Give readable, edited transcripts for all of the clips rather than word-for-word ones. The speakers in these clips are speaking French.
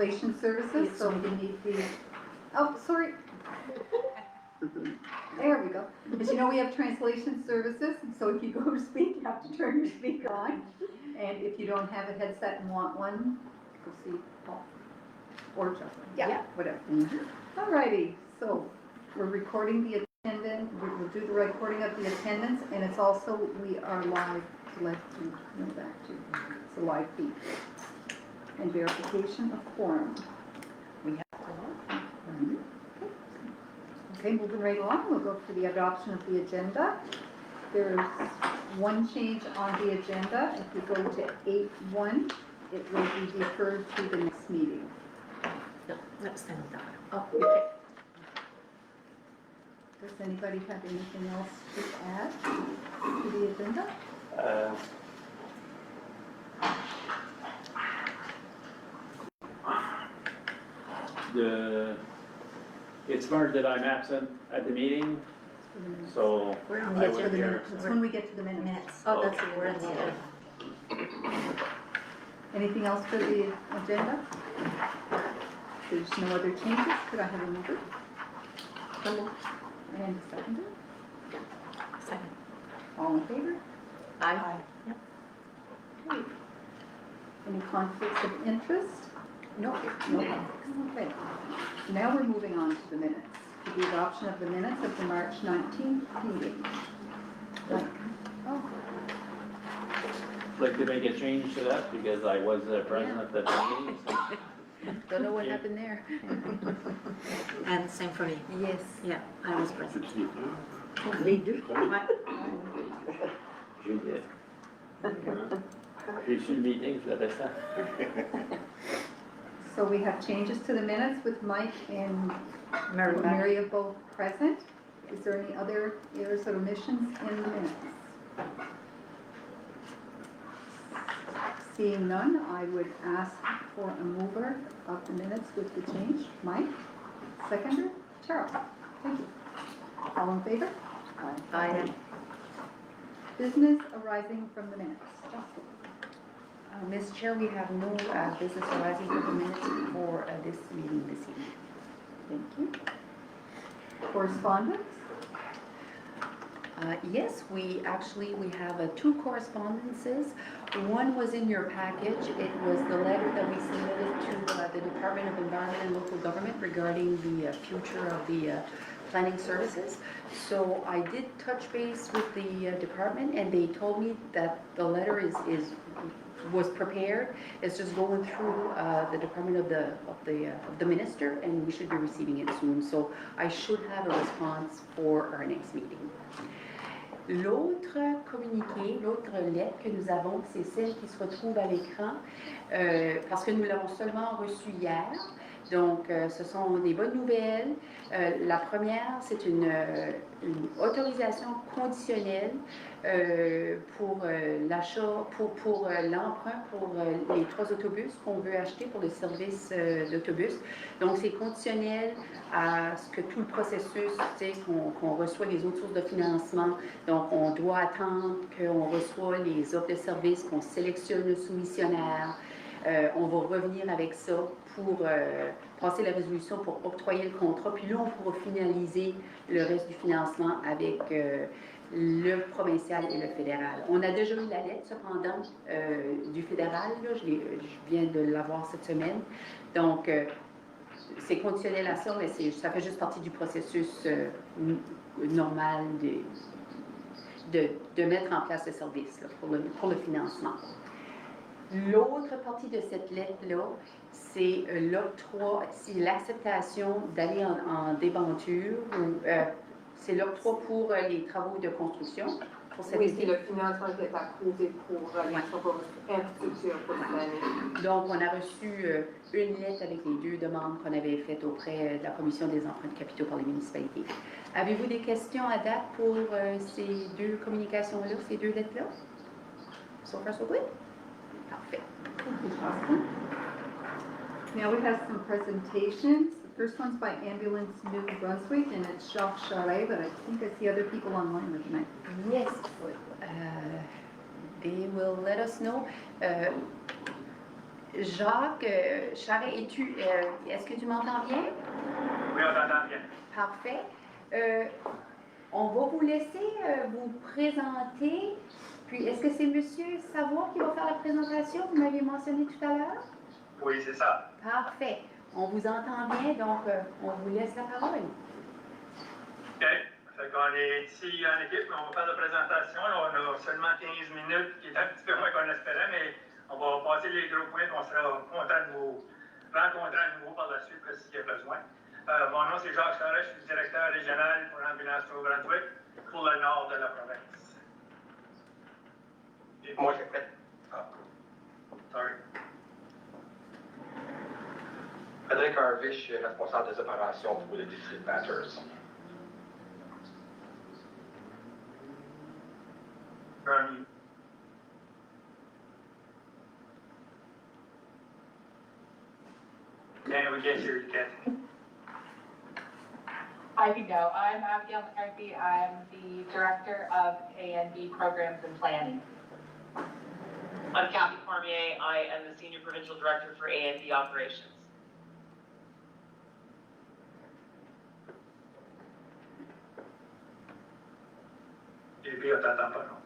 translation services, so we need the, oh, sorry. There we go. As you know, we have translation services, and so if you go to speak, you have to turn your speaker on. And if you don't have a headset and want one, go see Paul or Justin. Yeah. Whatever. Alrighty, so we're recording the attendance, we'll do the recording of the attendance, and it's also, we are live to let you know that too. It's a live feed. And verification of quorum. We have to. Okay, moving right along, we'll go to the adoption of the agenda. There's one change on the agenda. If you go to 8.1, it will be deferred to the next meeting. No, that's not that. Oh, okay. Does anybody have anything else to add to the agenda? It's marked that I'm absent at the meeting, so We're on I the It's for went the here. minutes. It's when we get to the minutes. minutes. Oh, that's it, we're on the other. Anything else for the agenda? There's no other changes. Could I have a mover? And a seconder? Second. All in favor? Aye. Yep. Okay. Any conflicts of interest? No. No conflicts. Okay. Now we're moving on to the minutes. To the adoption of the minutes of the March 19th meeting. Like, oh, Like to make a change to that because I was present at the meeting. So don't know what Yeah. happened there. And same for me. Yes. Yeah, I was present. Les deux. Ouais. J'ai su le meeting, je l'avais ça. So we have changes to the minutes with Mike and Mary Beth. Mary are both present. Is there any other errors or omissions in the minutes? Seeing none, I would ask for a mover of the minutes with the change. Mike? Seconder? Cheryl? Thank you. All in favor? Aye. Business arising from the minutes. Justin? Ms. Chair, we have no business arising from the minutes for this meeting this evening. Thank you. Correspondence? Yes, we have two correspondences. One was in your package. It was the letter that we submitted to the Department of Environment and Local Government regarding the future of the planning services. So I did touch base with the department, and they told me that the letter was prepared. It's just going through the department of the minister, and we should be receiving it soon. So I should have a response for our next meeting. L'autre communiqué, l'autre lettre que nous avons, c'est celle qui se retrouve à l'écran, parce que nous l'avons seulement reçue hier. Donc, ce sont des bonnes nouvelles. La première, c'est une autorisation conditionnelle pour l'achat, pour l'emprunt pour les 3 autobus qu'on veut acheter pour le service d'autobus. Donc, c'est conditionnel à ce que tout le processus, qu'on reçoit les autres sources de financement. Donc, on doit attendre qu'on reçoit les offres de service, qu'on sélectionne le soumissionnaire. On va revenir avec ça pour passer la résolution pour octroyer le contrat. Puis là, on pourra finaliser le reste du financement avec le provincial et le fédéral. On a déjà eu la lettre, cependant, du fédéral. Là, je viens de l'avoir cette semaine. Donc, c'est conditionnel à ça, mais ça fait juste partie du processus normal de mettre en place le service là, pour le financement. L'autre partie de cette lettre-là, c'est l'octroi, c'est l'acceptation d'aller en débenture, c'est l'octroi pour les travaux de construction. Oui, c'est le financement qui est approuvé pour les travaux infrastructures pour l'année. Donc, on a reçu une lettre avec les 2 demandes qu'on avait faites auprès de la Commission des emprunts de capitaux par les municipalités. Avez-vous des questions à date pour ces 2 communications-là, ces 2 lettres-là? So far, so good? Parfait. Awesome. Now we have some presentations. The first one's by Ambulance New Brunswick, and it's Jacques Charest, but I think I see other people online with me. Yes, they will let us know. Jacques Charret, est-ce que tu m'entends bien? Oui, on t'entend bien. Parfait. On va vous laisser vous présenter. Puis, est-ce que c'est Monsieur Savoie qui va faire la présentation? Vous m'aviez mentionné tout à l'heure? Oui, c'est ça. Parfait. On vous entend bien, donc on vous laisse la parole. OK. Fait qu'on est ici en équipe, on va faire la présentation. Là, on a seulement 15 minutes, qui est un petit peu moins qu'on espérait, mais on va passer les gros points, puis on sera content de vous rencontrer à nouveau par la suite, s'il y a besoin. Mon nom, c'est Jacques Charest, je suis directeur régional pour l'ambulance Nouveau-Brunswick pour le nord de la province. Et moi, j'ai fait. Ah. Sorry. Frédéric Harvey, je suis responsable des opérations pour le district Batters. Bernie. And we can't hear you, Kathy. I can go. I'm Abigail McCarthy. I'm the Director of A&B Programs and Planning. I'm Kathy Cormier. I am the Senior Provincial Director for A&B Operations. Et puis, on t'entend pas, non?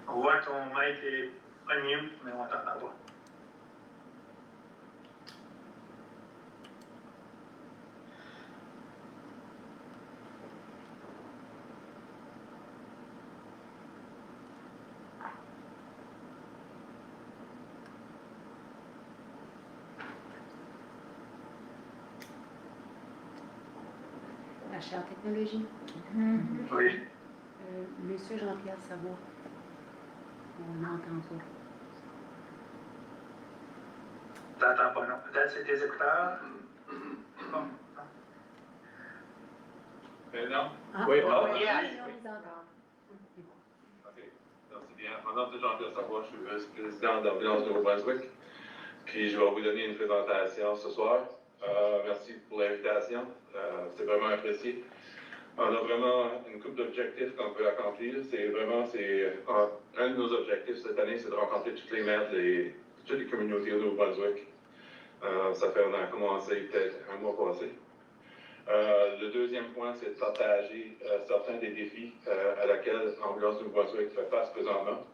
On voit que ton mic est unmute, mais on t'entend pas. La chère technologie. Oui. Monsieur Jean-Pierre Savoie. On n'entend pas. T'entends pas, non? Peut-être c'est tes écouteurs? Bon. Maintenant? Ah, Oui, oui, ah, oui, yes. on vous entend. OK. Merci bien. Mon nom, c'est Jean-Pierre Savoie, je suis vice-président d'Ambulance Nouveau-Brunswick. Puis je vais vous donner une présentation ce soir. Merci pour l'invitation. C'est vraiment apprécié. On a vraiment une couple d'objectifs qu'on peut accomplir. Un de nos objectifs cette année, c'est de rencontrer toutes les maires de toutes les communautés au Nouveau-Brunswick. On a commencé peut-être un mois passé. Le deuxième point, c'est de partager certains des défis à laquelle l'Ambulance Nouveau-Brunswick fait face présentement.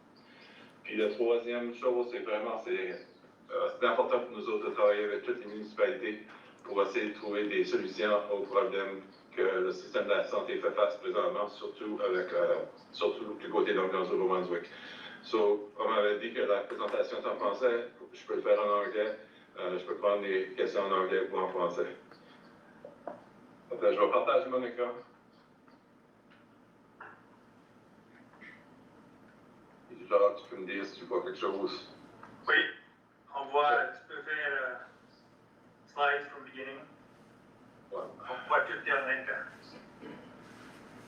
Puis la troisième chose, c'est important pour nous autres de travailler avec toutes les municipalités pour essayer de trouver des solutions aux problèmes que le système de la santé fait face présentement, surtout du côté de l'Ambulance Nouveau-Brunswick. On m'avait dit que la présentation est en français, je peux le faire en anglais, je peux prendre des questions en anglais ou en français. Je vais partager mon écran. Genre, tu peux me dire si tu vois quelque chose. Oui. On voit, tu peux faire slides from beginning. Ouais. On voit tout tes en écran.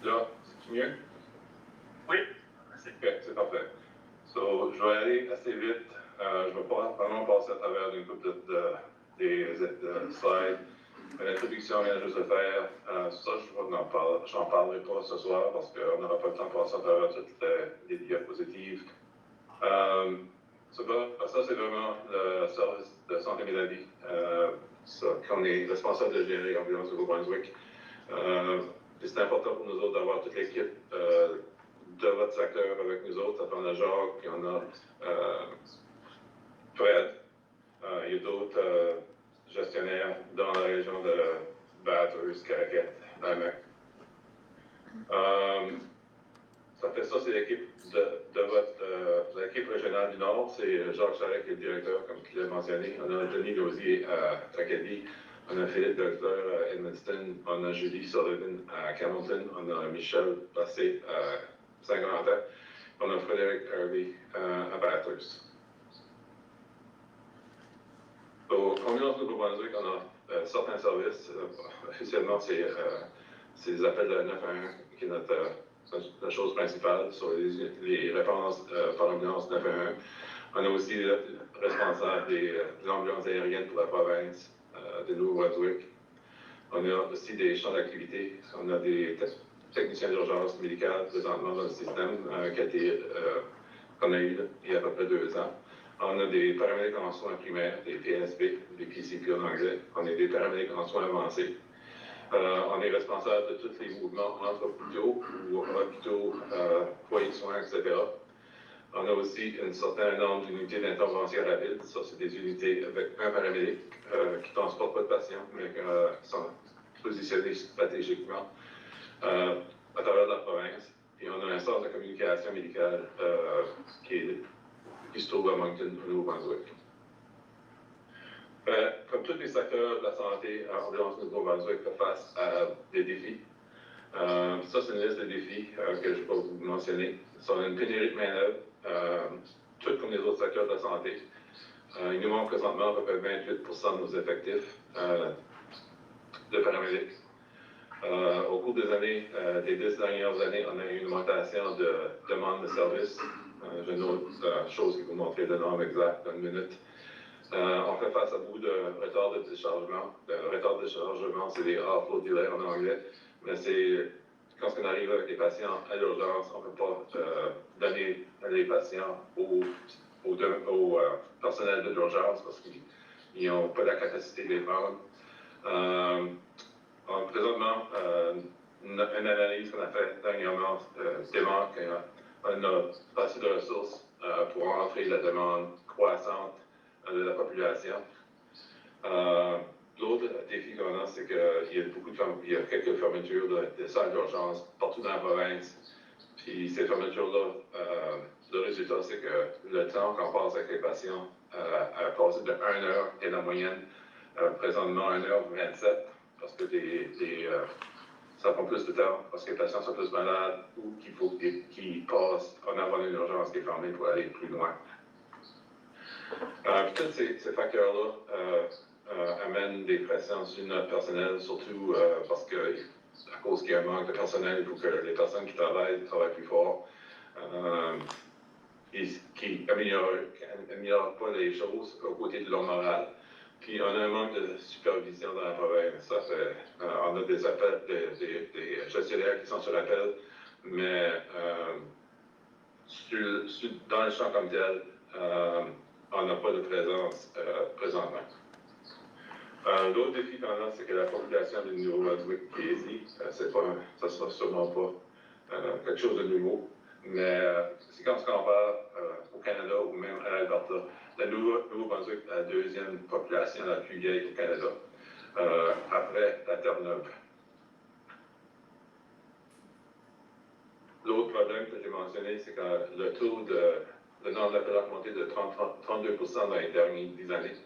Là, c'est mieux? Oui. Merci. Ok, c'est parfait. Je vais aller assez vite. Je vais pas vraiment passer à travers une couple des slides. L'introduction vient juste de faire. Ça, j'en parlerai pas ce soir parce qu'on n'aura pas le temps de passer à travers toutes les diapositives. Ça, c'est vraiment le service de santé maladie qu'on est responsable de gérer Ambulance Nouveau-Brunswick. C'est important pour nous autres d'avoir toute l'équipe de votre secteur avec nous autres. On a Jacques, puis on a Fred. Il y a d'autres gestionnaires dans la région de Bathurst, Caraquette, Lamec. C'est l'équipe de l'équipe régionale du Nord. C'est Jacques Charest qui est le directeur, comme il l'a mentionné. On a Denis Lausier à Acadie. On a Philippe Delfleur à Edmundston. On a Julie Sullivan à Hamilton. On a Michel Passé à Saint-Quentin. On a Frédéric Harvey à Bathurst. Au Ambulance Nouveau-Brunswick, on a certains services. Officiellement, c'est les appels de 911 qui est la chose principale sur les réponses par l'ambulance 911. On a aussi le responsable des ambulances aériennes pour la province de Nouveau-Brunswick. On a aussi des champs d'activité. On a des techniciens d'urgence médicale présentement dans le système qui a été qu'on a eu il y a à peu près 2 ans. On a des paramédics en soins primaires, des PSP, des PCP en anglais. On a des paramédics en soins avancés. On est responsable de tous les mouvements entre hôpitaux ou hôpitaux, foyers de soins, etc. On a aussi un certain nombre d'unités d'intervention rapide. Ça, c'est des unités avec un paramédic qui ne transportent pas de patients, mais qui sont positionnés stratégiquement à travers la province. Et on a un centre de communication médicale qui se trouve à Moncton, au Nouveau-Brunswick. Comme tous les secteurs de la santé, Ambulance Nouveau-Brunswick fait face à des défis. Ça, c'est une liste de défis que je peux vous mentionner. On a une pénurie de main-d'œuvre, tout comme les autres secteurs de la santé. Il nous manque présentement à peu près 28% de nos effectifs de paramédics. Au cours des années, des 10 dernières années, on a eu une augmentation de demande de services. J'ai une autre chose qui vous montrer le nombre exact dans une minute. On fait face à beaucoup de retards de déchargement. Le retard de déchargement, c'est des offload delays en anglais, mais c'est quand on arrive avec les patients à l'urgence, on ne peut pas donner les patients au personnel de l'urgence parce qu'ils n'ont pas la capacité de les prendre. Présentement, une analyse qu'on a faite dernièrement démontre qu'on a pas assez de ressources pour rentrer la demande croissante de la population. L'autre défi qu'on a, c'est qu'il y a quelques fermetures de salles d'urgence partout dans la province. Puis ces fermetures-là, le résultat, c'est que le temps qu'on passe avec les patients a passé de 1 heure, et la moyenne présentement 1h27, parce que ça prend plus de temps, parce que les patients sont plus malades ou qu'il faut qu'ils passent en avant d'une urgence qui est fermée pour aller plus loin. Tous ces facteurs-là amènent des pressions sur notre personnel, surtout parce que, à cause qu'il y a un manque de personnel, il faut que les personnes qui travaillent plus fort, qui n'améliorent pas les choses aux côtés de leur morale. Puis on a un manque de supervision dans la province. Ça fait, on a des appels, des gestionnaires qui sont sur l'appel, mais dans le champ comme tel, on n'a pas de présence présentement. L'autre défi qu'on a, c'est que la population du Nouveau-Brunswick qui est ici, ça ne sera sûrement pas quelque chose de nouveau, mais c'est quand on se compare au Canada ou même à l'Alberta, le Nouveau-Brunswick a la deuxième population la plus vieille au Canada, après la Terre-Neuve. L'autre problème que j'ai mentionné, c'est que le nombre d'appels a augmenté de 32% dans les dernières 10 années.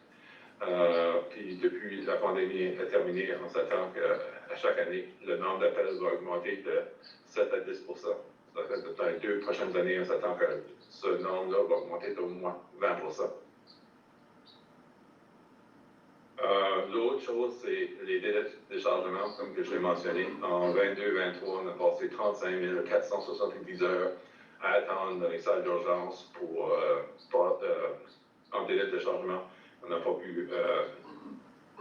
Puis depuis la pandémie est terminée, on s'attend qu'à chaque année, le nombre d'appels va augmenter de 7 à 10%. Ça fait que dans les 2 prochaines années, on s'attend que ce nombre-là va augmenter d'au moins 20%. L'autre chose, c'est les délais de déchargement, comme que je l'ai mentionné. En 22-23, on a passé 35 470 heures à attendre dans les salles d'urgence en délai de déchargement. On n'a pas pu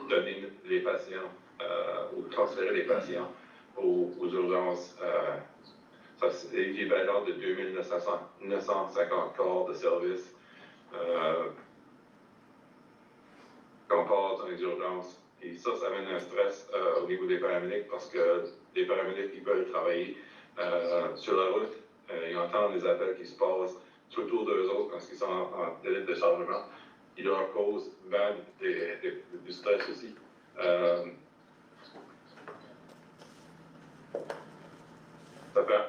donner les patients ou transférer les patients aux urgences. Ça, c'est l'équivalent de 2950 corps de service qu'on passe dans les urgences. Et ça amène un stress au niveau des paramédics parce que les paramédics, ils veulent travailler sur la route. Ils entendent les appels qui se passent tout autour d'eux autres quand ils sont en délai de déchargement. Ils leur causent même du stress aussi.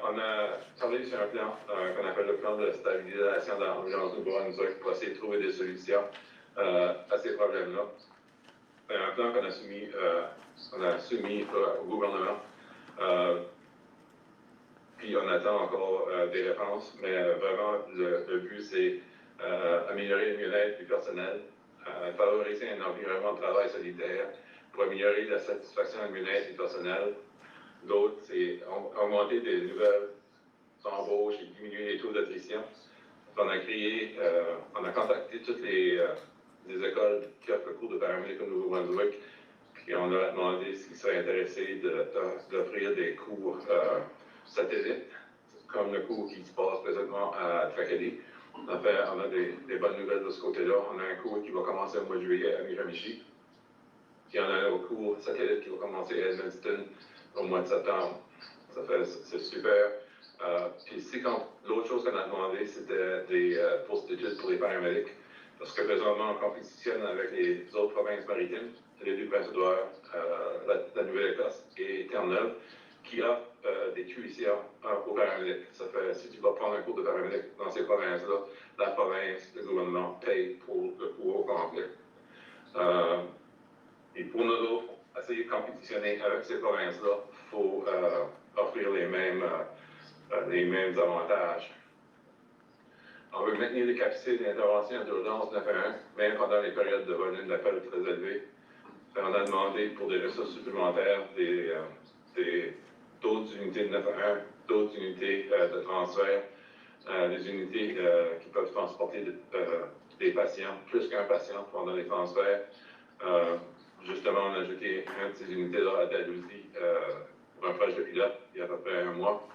On a travaillé sur un plan qu'on appelle le plan de stabilisation de l'Ambulance Nouveau-Brunswick pour essayer de trouver des solutions à ces problèmes-là. C'est un plan qu'on a soumis au gouvernement. Puis on attend encore des réponses, mais vraiment le but c'est améliorer le mieux-être du personnel, favoriser un environnement de travail solidaire pour améliorer la satisfaction et le mieux-être du personnel. L'autre, c'est augmenter des nouvelles embauches et diminuer les taux d'attrition. On a contacté toutes les écoles qui offrent le cours de paramédic au Nouveau-Brunswick, puis on leur a demandé s'ils seraient intéressés d'offrir des cours satellites, comme le cours qui se passe présentement à Tracadie, En fait, on a des bonnes nouvelles de ce côté-là. On a un cours qui va commencer au mois de juillet à Miramichi. Puis on a un autre cours satellite qui va commencer à Edmundston au mois de septembre. C'est super. Puis l'autre chose qu'on a demandé, c'était des bourses d'études pour les paramédics. Parce que présentement, on compétitionne avec les autres provinces maritimes, les deux Prince-Édouard, la Nouvelle-Écosse et Terre-Neuve, qui offrent des QICA aux paramédics. Ça fait, si tu vas prendre un cours de paramédic dans ces provinces-là, la province, le gouvernement paye pour le cours au complet. Et pour nous autres, essayer de compétitionner avec ces provinces-là, il faut offrir les mêmes avantages. On veut maintenir les capacités d'intervention d'urgence 911, même pendant les périodes de volume d'appel très élevés. On a demandé pour des ressources supplémentaires d'autres unités de 911, d'autres unités de transfert, des unités qui peuvent transporter des patients, plus qu'un patient pendant les transferts. Justement, on a ajouté une de ces unités-là à Dalhousie pour un projet pilote il y a à peu près un mois.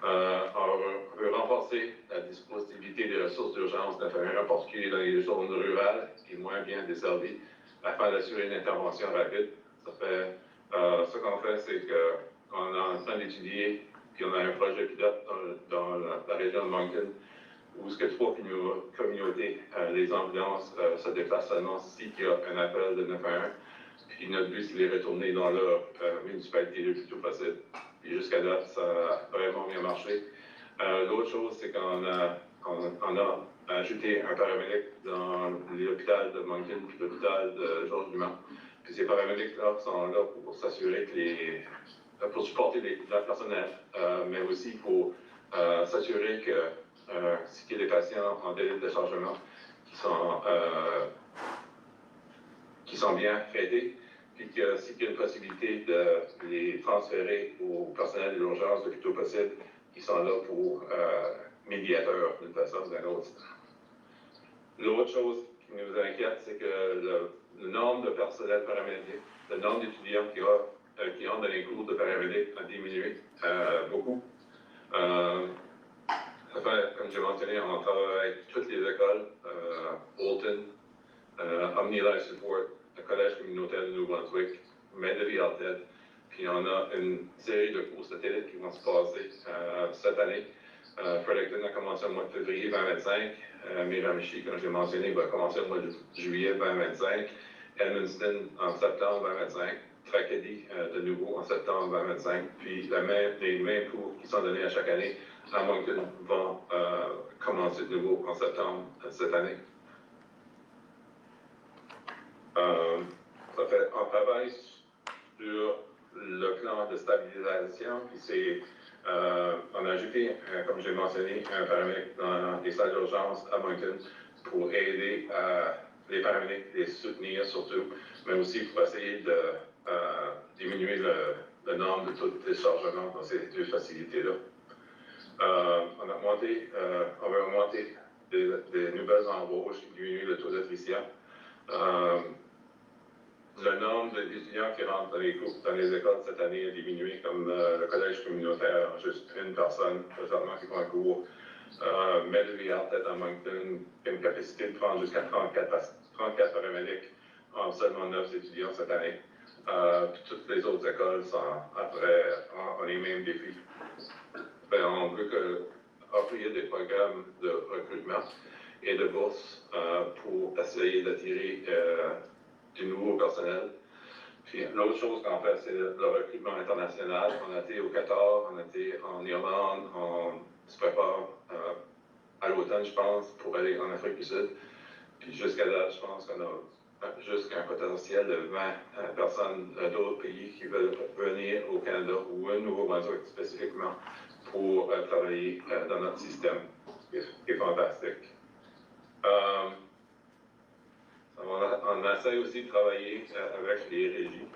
On veut renforcer la disponibilité des ressources d'urgence 911, en particulier dans les zones rurales et moins bien desservies, afin d'assurer une intervention rapide. Ce qu'on fait, c'est qu'on est en train d'étudier, puis on a un projet pilote dans la région de Moncton, où ce que 3 communautés, les ambulances se déplacent seulement s'il y a un appel de 911. Puis notre but, c'est de les retourner dans leur municipalité le plus tôt possible. Et jusqu'à date, ça a vraiment bien marché. L'autre chose, c'est qu'on a ajouté un paramédic dans l'hôpital de Moncton puis l'hôpital de Georges-Dumont. Puis ces paramédics-là sont là pour s'assurer pour supporter le personnel, mais aussi pour s'assurer que s'il y a des patients en délai de chargement qui sont bien traités, puis que s'il y a une possibilité de les transférer au personnel de l'urgence le plus tôt possible, ils sont là pour médiateurs d'une façon ou d'une autre. L'autre chose qui nous inquiète, c'est que le nombre de personnel paramédic, le nombre d'étudiants qui ont dans les cours de paramédic a diminué beaucoup. Comme j'ai mentionné, on travaille avec toutes les écoles, Bolton, Omni Life Support, le Collège communautaire de Nouveau-Brunswick, Medley Alted, puis on a une série de cours satellites qui vont se passer cette année. Fredericton a commencé au mois de février 2025, Miramichi, comme j'ai mentionné, va commencer au mois de juillet 2025, Edmundston en septembre 2025, Tracadie de nouveau en septembre 2025, puis les mêmes cours qui sont donnés à chaque année à Moncton vont commencer de nouveau en septembre cette année. On travaille sur le plan de stabilisation, puis on a ajouté, comme j'ai mentionné, un paramédic dans les salles d'urgence à Moncton pour aider les paramédics, les soutenir surtout, mais aussi pour essayer de diminuer le nombre de taux de déchargement dans ces deux facilités-là. On va augmenter des nouvelles embauches et diminuer le taux d'attrition. Le nombre d'étudiants qui rentrent dans les écoles cette année a diminué, comme le collège communautaire, juste une personne présentement qui prend un cours. Medley Alted à Moncton a une capacité de prendre jusqu'à 34 paramédics en seulement 9 étudiants cette année. Puis toutes les autres écoles ont les mêmes défis. On veut offrir des programmes de recrutement et de bourses pour essayer d'attirer du nouveau personnel. Puis l'autre chose qu'on fait, c'est le recrutement international. On a été au Qatar, on a été en Irlande, on se prépare à l'automne, je pense, pour aller en Afrique du Sud. Puis jusqu'à date, je pense qu'on a jusqu'à un potentiel de 20 personnes d'autres pays qui veulent venir au Canada ou au Nouveau-Brunswick spécifiquement pour travailler dans notre système, ce qui est fantastique. On essaie aussi de travailler avec les régies.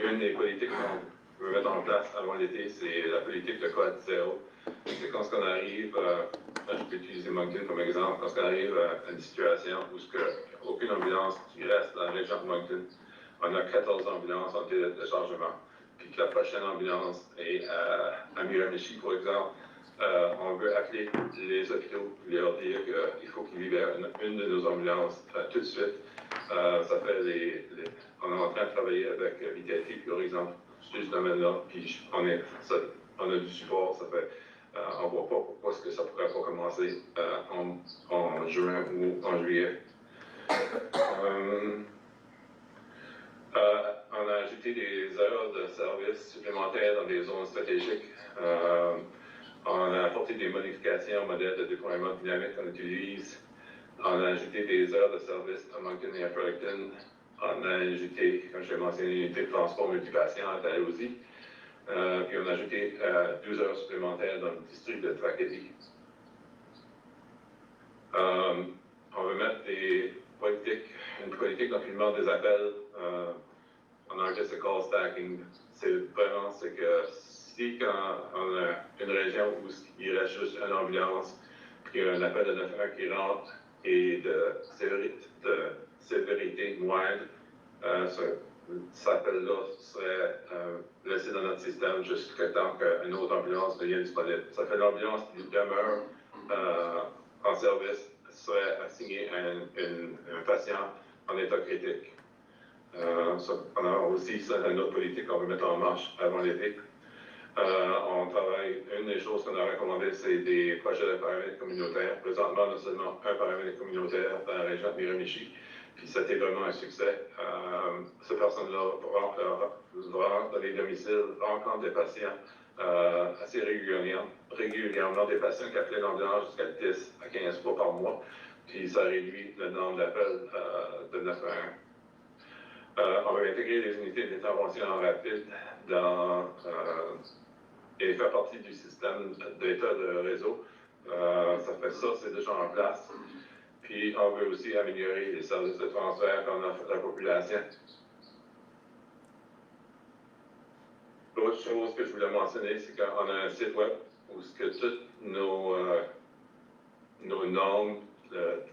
Une des politiques qu'on veut mettre en place avant l'été, c'est la politique de code zéro. C'est quand on arrive, je peux utiliser Moncton comme exemple, quand on arrive à une situation où il n'y a aucune ambulance qui reste dans la région de Moncton, on a 14 ambulances en délai de chargement, puis que la prochaine ambulance est à Miramichi, par exemple, On veut appeler les hôpitaux, leur dire qu'il faut qu'ils libèrent une de nos ambulances tout de suite. Ça fait on est en train de travailler avec Vitality, par exemple, sur ce domaine-là, puis on a du support, ça fait, on voit pas pourquoi est-ce que ça pourrait pas commencer en juin ou en juillet. On a ajouté des heures de service supplémentaires dans des zones stratégiques. On a apporté des modifications au modèle de déploiement dynamique qu'on utilise. On a ajouté des heures de service à Moncton et à Fredericton. On a ajouté, comme je l'ai mentionné, une unité de transport multipatient à Dalhousie. Puis on a ajouté 12 heures supplémentaires dans le district de Tracadie. On veut mettre une politique d'empilement des appels. En anglais, c'est call stacking. C'est que si quand on a une région où il reste juste une ambulance, puis il y a un appel de 911 qui rentre et de sévérité moindre, cet appel-là serait laissé dans notre système jusqu'à temps qu'une autre ambulance devienne disponible. Ça fait l'ambulance qui demeure en service serait assigné à un patient en état critique. On a aussi une autre politique qu'on veut mettre en marche avant l'été. On travaille, une des choses qu'on a recommandées, c'est des projets de paramètres communautaires. Présentement, on a seulement un paramètre communautaire dans la région de Miramichi, puis c'était vraiment un succès. Ces personnes-là vont dans les domiciles, rencontrent des patients assez régulièrement, des patients qui appellent l'ambulance jusqu'à 10 à 15 fois par mois, puis ça réduit le nombre d'appels de 911. On va intégrer les unités d'intervention rapide et faire partie du système d'état de réseau. C'est déjà en place. Puis on veut aussi améliorer les services de transfert qu'on offre à la population. L'autre chose que je voulais mentionner, c'est qu'on a un site web où toutes nos normes,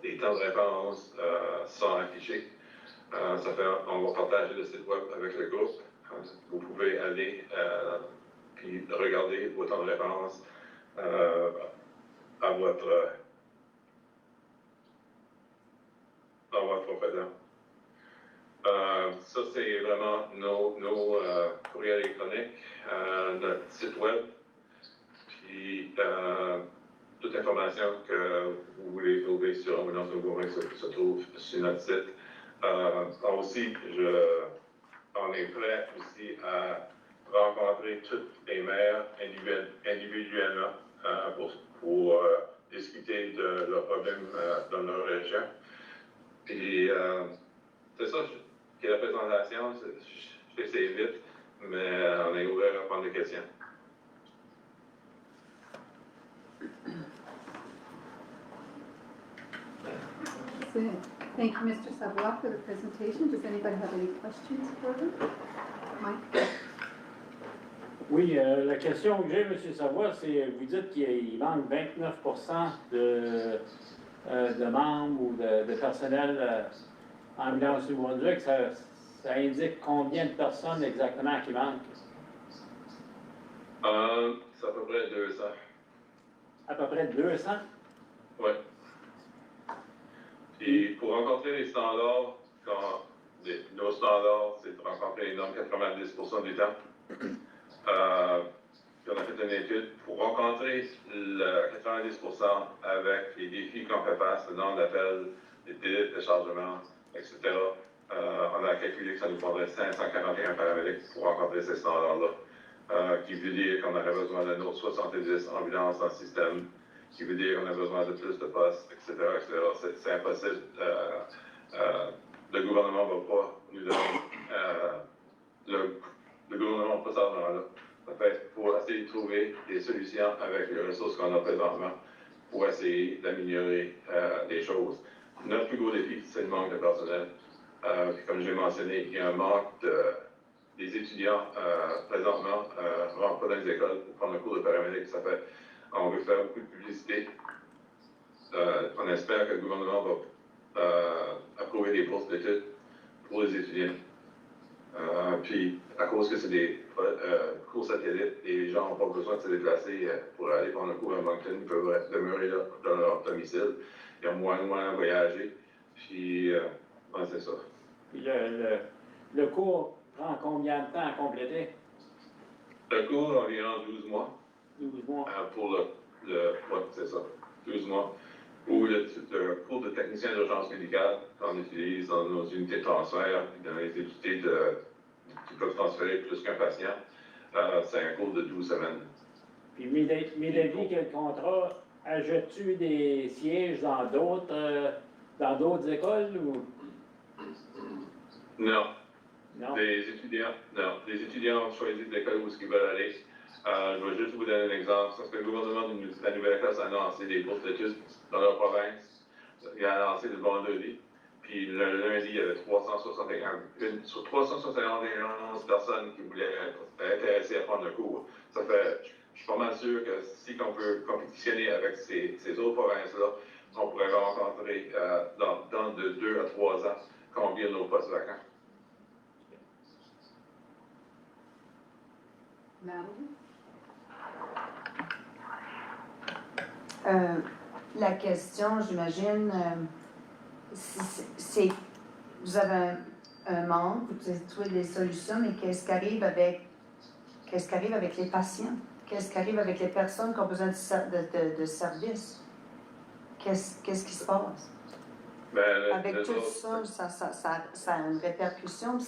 les temps de réponse sont affichés. On va partager le site web avec le groupe. Vous pouvez aller puis regarder vos temps de réponse à votre président. Ça, c'est vraiment nos courriels électroniques, notre site web, puis toute information que vous voulez trouver sur Ambulance de Bourg se trouve sur notre site. Aussi, on est prêt aussi à rencontrer toutes les maires individuellement pour discuter de leurs problèmes dans leur région. Puis, c'est ça qui est la présentation. Je fais assez vite, mais on est ouvert à prendre des questions. Thank you, Mr. Savoie, for the presentation. Does anybody have any questions for him? Mike? Oui, la question que j'ai, M. Savoie, c'est, vous dites qu'il manque 29% de membres ou de personnel en ambulance du Nouveau-Brunswick. Ça indique combien de personnes exactement qui manquent? C'est à peu près 200. À peu près 200? Oui. Puis pour rencontrer les standards, nos standards, c'est de rencontrer les normes 90% du temps. Puis on a fait une étude pour rencontrer le 90% avec les défis qu'on fait face, le nombre d'appels, les délais de chargement, etc. On a calculé que ça nous prendrait 541 paramédics pour rencontrer ces standards-là, qui veut dire qu'on aurait besoin d'un autre 70 ambulances dans le système, qui veut dire qu'on a besoin de plus de postes, etc. C'est impossible. Le gouvernement ne va pas nous donner, le gouvernement n'a pas cet argent-là. En fait, pour essayer de trouver des solutions avec les ressources qu'on a présentement pour essayer d'améliorer les choses. Notre plus gros défi, c'est le manque de personnel. Puis comme j'ai mentionné, il y a un manque des étudiants présentement ne rentrent pas dans les écoles pour prendre le cours de paramédic. Ça fait, on veut faire beaucoup de publicité. On espère que le gouvernement va approuver des bourses d'études pour les étudiants. Puis, à cause que c'est des cours satellites, les gens n'ont pas besoin de se déplacer pour aller prendre un cours à Moncton, ils peuvent demeurer là, dans leur domicile. Il y a moins à voyager. Puis, c'est ça. Puis le cours prend combien de temps à compléter? Le cours environ 12 mois. 12 mois. Pour ouais, c'est ça, 12 mois. Ou le cours de technicien d'urgence médicale qu'on utilise dans nos unités de transfert, dans les unités qui peuvent transférer plus qu'un patient. C'est un cours de 12 semaines. Puis, Midevi, quel contrat? Ajoutes-tu des sièges dans d'autres écoles ou? Non. Non. Les étudiants ont choisi l'école où ils veulent aller. Je vais juste vous donner un exemple. Parce que le gouvernement de la Nouvelle-Écosse a lancé des bourses d'études dans leur province. Il a lancé le vendredi. Puis le lundi, il y avait 371 personnes qui voulaient être intéressées à prendre le cours. Ça fait, je suis pas mal sûr que si on peut compétitionner avec ces autres provinces-là, on pourrait rencontrer dans de 2 à 3 ans combien de nos postes vacants. Madeline? La question, j'imagine, c'est vous avez un manque, vous trouvez des solutions, mais qu'est-ce qui arrive avec les patients? Qu'est-ce qui arrive avec les personnes qui ont besoin de services? Qu'est-ce qui se passe? Avec tout ça a une répercussion.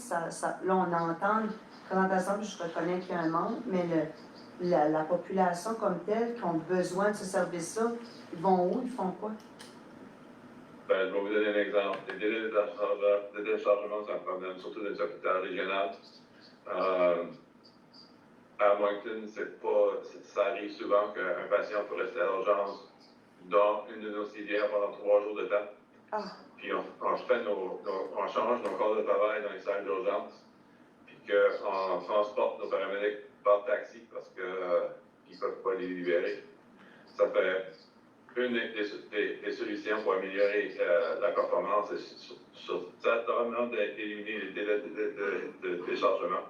Là, on entend une présentation, puis je reconnais qu'il y a un manque, mais la population comme telle qui ont besoin de ce service-là, ils vont où? Ils font quoi? Je vais vous donner un exemple. Les délais de déchargement, c'est un problème, surtout dans les hôpitaux régionaux. À Moncton, ça arrive souvent qu'un patient peut rester à l'urgence dans une de nos civières pendant 3 jours de temps. Puis on change nos corps de travail dans les salles d'urgence, puis qu'on transporte nos paramédics par taxi parce qu'ils ne peuvent pas les libérer. Ça fait une des solutions pour améliorer la performance, c'est certainement d'éliminer les délais de déchargement.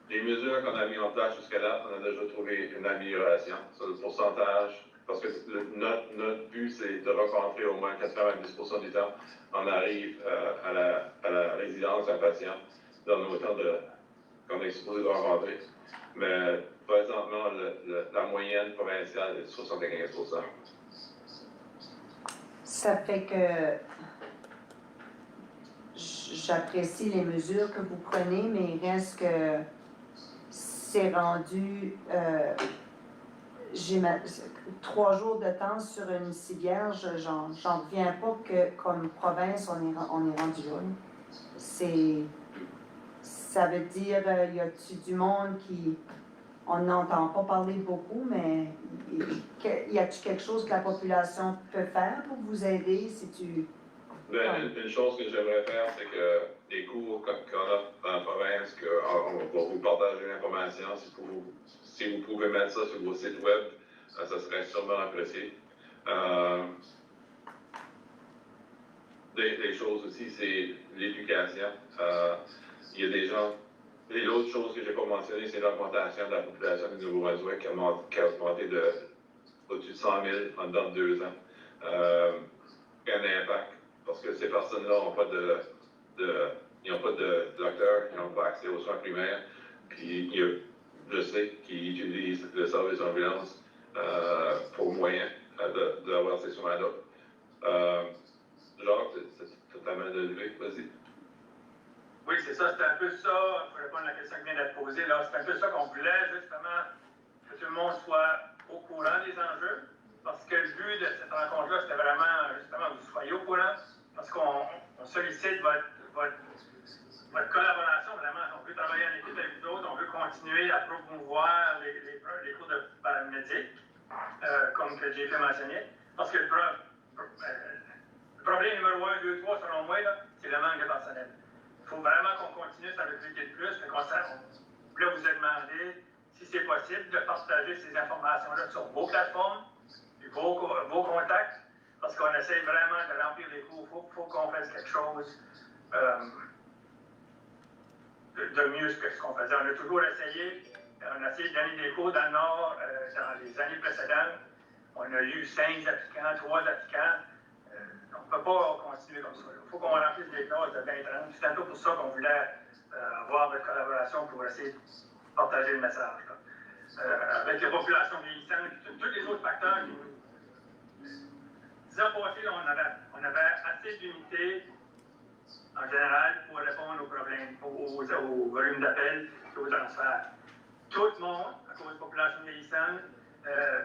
Les mesures qu'on a mises en place jusqu'à là, on a déjà trouvé une amélioration sur le pourcentage, parce que notre but, c'est de rencontrer au moins 90% du temps, on arrive à la résidence d'un patient dans nos temps qu'on est supposé de rencontrer. Mais présentement, la moyenne provinciale est de 75%. Ça fait que j'apprécie les mesures que vous prenez, mais il reste que c'est rendu 3 jours de temps sur une civière, j'en reviens pas que comme province, on est rendu là. Ça veut dire, y a-t-il du monde qui, on n'entend pas parler beaucoup, mais y a-t-il quelque chose que la population peut faire pour vous aider si tu... Une chose que j'aimerais faire, c'est que les cours qu'on a dans la province, qu'on va vous partager l'information, si vous pouvez mettre ça sur vos sites web, ça serait sûrement apprécié. Des choses aussi, c'est l'éducation. Il y a des gens. Et l'autre chose que je n'ai pas mentionnée, c'est l'augmentation de la population du Nouveau-Brunswick qui a augmenté au-dessus de 100 000 en dedans de 2 ans. Il y a un impact parce que ces personnes-là n'ont pas de docteur, ils n'ont pas accès aux soins primaires. Puis je sais qu'ils utilisent le service d'ambulance pour moyen d'avoir ces soins-là. Jacques, c'est ta main de lever, vas-y. Oui, c'est ça, c'est un peu ça, pour répondre à la question qui vient d'être posée, là, c'est un peu ça qu'on voulait, justement, que tout le monde soit au courant des enjeux, parce que le but de cette rencontre-là, c'était vraiment, justement, que vous soyez au courant, parce qu'on sollicite votre collaboration, vraiment, on veut travailler en équipe avec vous autres, on veut continuer à promouvoir les cours de paramédic, comme que j'ai fait mentionner, parce que le problème numéro 1, 2, 3, selon moi, c'est le manque de personnel. Il faut vraiment qu'on continue à recruter de plus. Là, vous a demandé si c'est possible de partager ces informations-là sur vos plateformes, vos contacts, parce qu'on essaie vraiment de remplir les cours. Il faut qu'on fasse quelque chose de mieux ce qu'on faisait. On a toujours essayé, on a essayé de donner des cours dans le Nord dans les années précédentes. On a eu 5 applicants, 3 applicants. On ne peut pas continuer comme ça. Il faut qu'on remplisse des classes de 20-30. C'est un peu pour ça qu'on voulait avoir votre collaboration pour essayer de partager le message. Avec les populations vieillissantes, tous les autres facteurs qui nous... 10 ans passés, on avait assez d'unités en général pour répondre aux problèmes, aux volumes d'appels et aux transferts. Tout le monde, à cause de population vieillissante,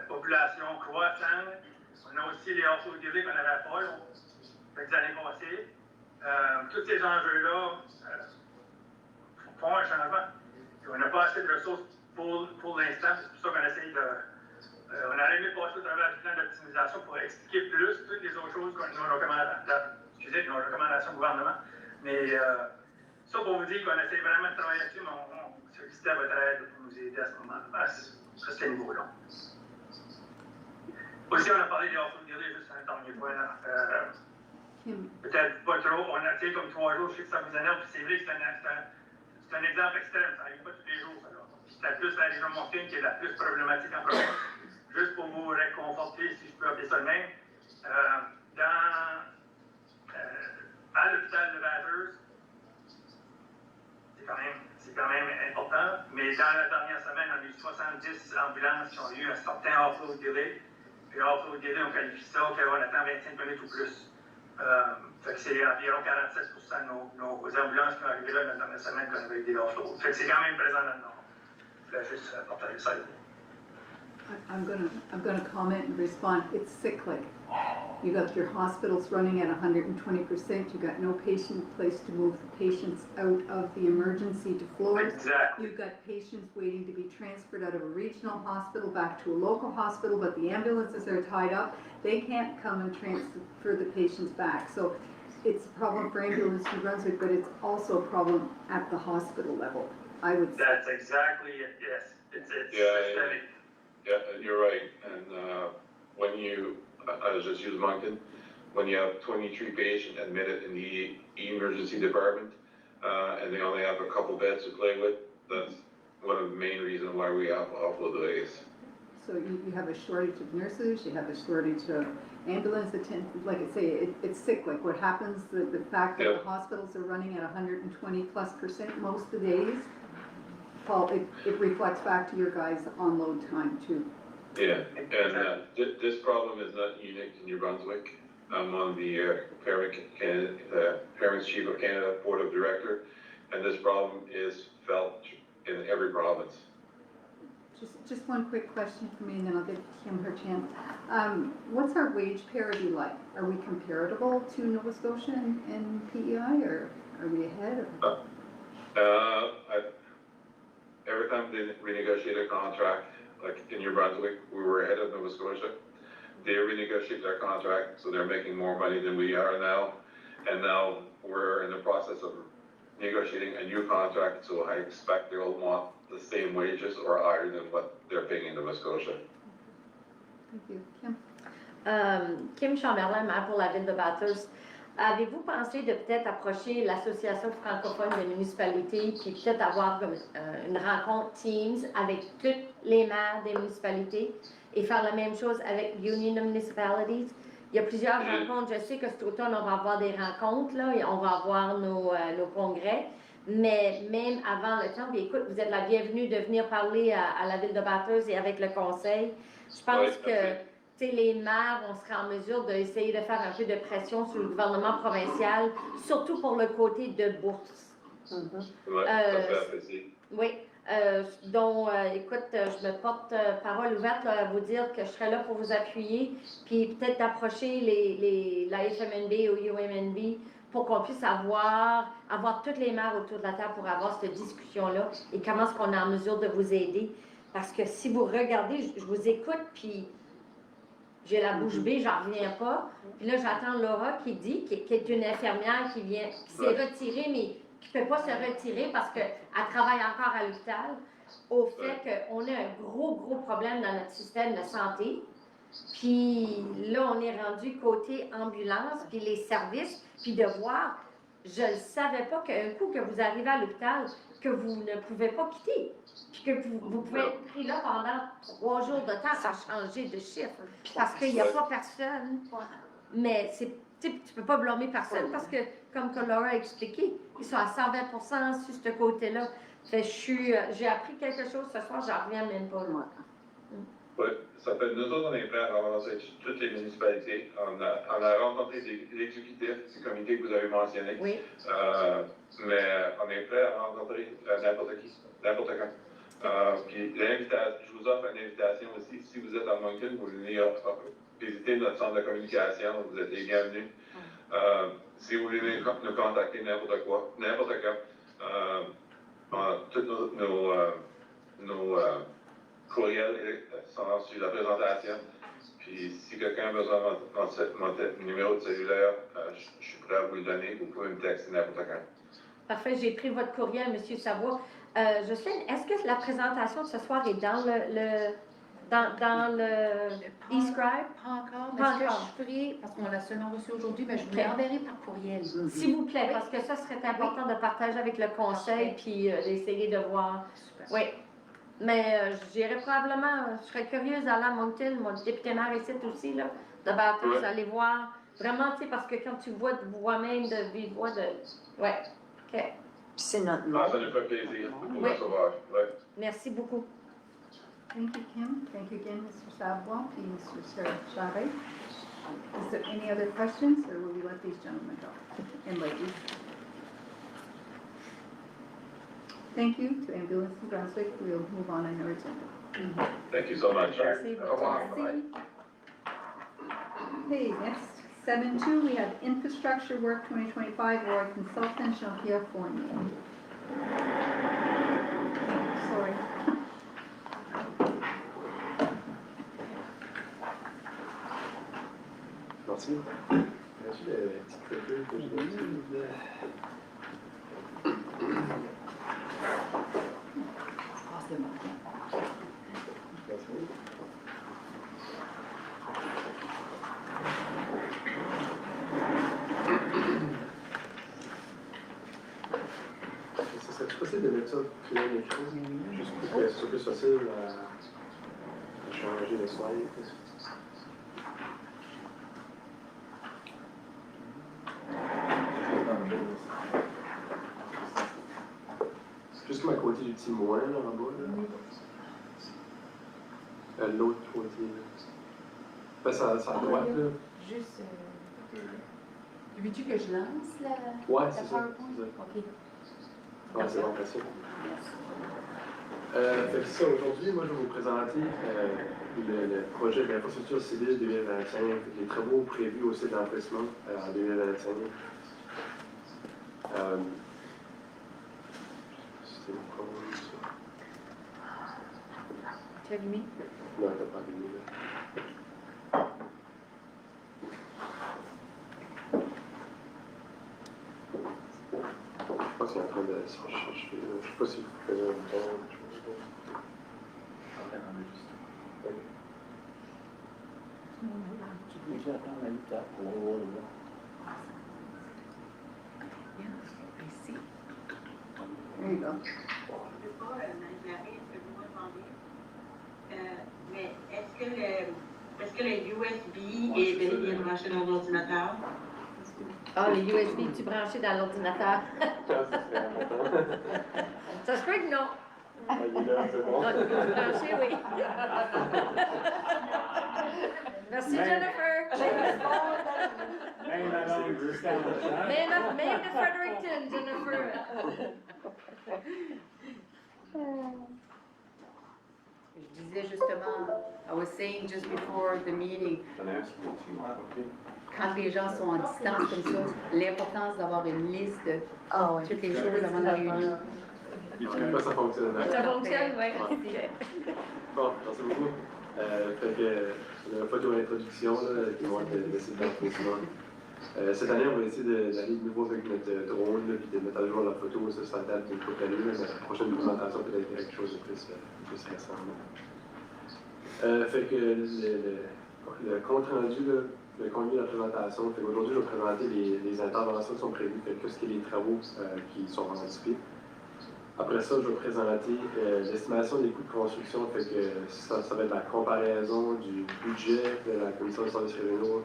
population croissante, on a aussi les hauts délais qu'on n'avait pas les années passées. Tous ces enjeux-là font un changement. Et on n'a pas assez de ressources pour l'instant, c'est pour ça qu'on essaye de... on a aimé passer au travers du plan d'optimisation pour expliquer plus toutes les autres choses que nos recommandations du gouvernement. Mais ça pour vous dire qu'on essaie vraiment de travailler là-dessus, mais on sollicite à votre aide pour nous aider à ce moment-là, à ce niveau-là. Aussi, on a parlé des hors délai juste un dernier point. Peut-être pas trop, on a été comme 3 jours, je sais que ça vous énerve, puis c'est vrai que c'est un exemple extrême, ça n'arrive pas tous les jours. C'est plus la région Moncton qui est la plus problématique en province. Juste pour vous réconforter, si je peux appeler ça de même, à l'hôpital de Bathurst, c'est quand même important, mais dans la dernière semaine, on a eu 70 ambulances qui ont eu un certain offload delay. Puis offload delay, on qualifie ça qu'on attend 25 minutes ou plus. Fait que c'est environ 47% de nos ambulances qui ont arrivé là dans la dernière semaine qu'on avait eu des offloads. Fait que c'est quand même présent dans le Nord. Je voulais juste partager ça. I'm gonna comment and respond. It's cyclic. You got your hospitals running at 120%. You got no patient place to move the patients out of the emergency to floors. Exactly. You've got patients waiting to be transferred out of a regional hospital back to a local hospital, but the ambulances are tied up. They can't come and transfer the patients back. So it's a problem for Ambulance New Brunswick, but it's also a problem at the hospital level, I would say. That's exactly it, yes. It's systemic. Yeah, you're right. And when you, I'll just use Moncton, when you have 23 patients admitted in the emergency department, and they only have a couple beds to play with, that's one of the main reasons why we have offload delays. So you have a shortage of nurses, you have a shortage of ambulance attendants, like I say, it's cyclic. What happens, the fact that the hospitals are running at 120+% most of the days, Paul, it reflects back to your guys' on-load time too. Yeah, and this problem is not unique to New Brunswick. I'm on the Parents Chief of Canada Board of Director, and this problem is felt in every province. Just one quick question for me, and then I'll give Kim her chance. What's our wage parity like? Are we comparable to Nova Scotia and PEI, or are we ahead? Every time they renegotiate a contract, like in New Brunswick, we were ahead of Nova Scotia. They renegotiate their contract, so they're making more money than we are now. And now we're in the process of negotiating a new contract, so I expect they'll want the same wages or higher than what they're paying in Nova Scotia. Thank you. Kim? Kim Chamberlain, maire pour la ville de Bathurst. Avez-vous pensé de peut-être approcher l'Association francophone de municipalités puis peut-être avoir comme, une rencontre Teams avec toutes les maires des municipalités et faire la même chose avec Union of Municipalities? Il y a plusieurs rencontres. Je sais que cet automne, on va avoir des rencontres, là, et on va avoir nos congrès. Mais même avant le temps, écoute, vous êtes la bienvenue de venir parler à la ville de Bathurst et avec le conseil. Je pense que les maires, on sera en mesure d'essayer de faire un peu de pression sur le gouvernement provincial, surtout pour le côté de bourse. Oui. Écoute, je me porte parole ouverte là, à vous dire que je serai là pour vous appuyer, puis peut-être d'approcher la FMNB ou UMNB pour qu'on puisse avoir toutes les maires autour de la table pour avoir cette discussion-là et comment est-ce qu'on est en mesure de vous aider. Parce que si vous regardez, je vous écoute, puis j'ai la bouche bée, j'en reviens pas. Puis là, j'attends Laura qui dit, qui est une infirmière qui s'est retirée, mais qui ne peut pas se retirer parce qu'elle travaille encore à l'hôpital, au fait qu'on a un gros problème dans notre système de santé. Puis là, on est rendu côté ambulance, puis les services, puis de voir je ne savais pas qu'un coup que vous arrivez à l'hôpital, que vous ne pouvez pas quitter. Puis que vous pouvez être pris là pendant 3 jours de temps sans changer de chiffre. Parce qu'il n'y a pas personne. Mais tu ne peux pas blâmer personne parce que, comme que Laura a expliqué, ils sont à 120% sur ce côté-là. Fait j'ai appris quelque chose ce soir, j'en reviens même pas, moi. Oui, ça fait nous autres, on est prêts à avancer toutes les municipalités. On a rencontré l'exécutif du comité que vous avez mentionné. Oui. Mais on est prêt à rencontrer n'importe qui, n'importe quand. Puis je vous offre une invitation aussi. Si vous êtes à Moncton, vous venez visiter notre centre de communication, vous êtes les bienvenus. Si vous voulez nous contacter n'importe quand, tous nos courriels sont sur la présentation. Puis si quelqu'un a besoin de mon numéro de cellulaire, je suis prêt à vous le donner. Vous pouvez me texter n'importe quand. Parfait, j'ai pris votre courriel, M. Savoie. Jocelyne, est-ce que la présentation de ce soir est dans le e-scribe? Pas encore, mais Pas ce que encore. je ferai, parce qu'on l'a seulement reçu aujourd'hui, mais je vous l'enverrai par courriel. S'il vous plaît, parce que ça serait important de partager avec le conseil puis d'essayer de voir. Super. Oui. Mais j'irais probablement, je serais curieuse d'aller à Moncton, mon député maire ici aussi, là, de Bathurst, aller voir. Vraiment, tu sais, parce que quand tu vois de voix-même, de vive voix, ouais. OK. C'est notre Ça nous fait plaisir de vous Oui. recevoir. Ouais. Merci beaucoup. Thank you, Kim. Thank you again, Mr. Savoie and Mr. Charest. Is there any other questions, or will we let these gentlemen go? And ladies? Thank you to Ambulance New Brunswick. We'll move on our agenda. Thank you so much. Merci. Au revoir. Merci. Okay, next, 7.2, we have Infrastructure Work 2025, Roy Consultant, Jean-Pierre Fournier. Sorry. Merci. Merci de la petite photo que je donne. Passe le mot. Merci. Ça serait possible de mettre ça plus à l'écran, juste pour que ce soit plus facile à changer le slide. Juste comme à côté du petit moins là, en bas. Là. L'autre côté. Ben, ça à droite, là. Juste, veux-tu que je lance la Ouais, c'est ça. PowerPoint? C'est ça. OK. Ouais, c'est bon, facile. Fait que ça, aujourd'hui, moi, je vais vous présenter le projet d'infrastructure civile 2025, les travaux prévus au site d'emplacement en 2025. C'est quoi, ça? Tu as allumé? Non, t'as pas allumé, là. Je pense qu'il est en train de se rechercher. Je sais pas si vous faisiez un bouton ou quelque chose. There you go. Mais est-ce que le USB est bel et bien branché dans l'ordinateur? Ah, les USB, tu branché dans l'ordinateur. Ça se peut que non. Ah, il est là, c'est bon. Ah, branché, oui. Merci, Jennifer. Même à longue distance, hein? Même de Fredericton, Jennifer. Je disais justement, I was saying just before the meeting, quand les gens sont en distance comme ça, l'importance d'avoir une liste de toutes les choses avant la réunion. Et puis, ça fonctionne. Ça fonctionne, oui. Bon, merci beaucoup. Fait que, la photo d'introduction, là, qui vont être laissées dans le document. Cette année, on va essayer d'aller de nouveau avec notre drone, là, puis de mettre à jour la photo, ça date d'une couple d'années, mais la prochaine présentation peut être quelque chose de plus récent. Fait que le compte rendu, là, le contenu de la présentation. Aujourd'hui, je vais présenter les interventions qui sont prévues, ce qui est les travaux qui sont anticipés. Après ça, je vais présenter l'estimation des coûts de construction. Ça va être la comparaison du budget de la Commission des services régionaux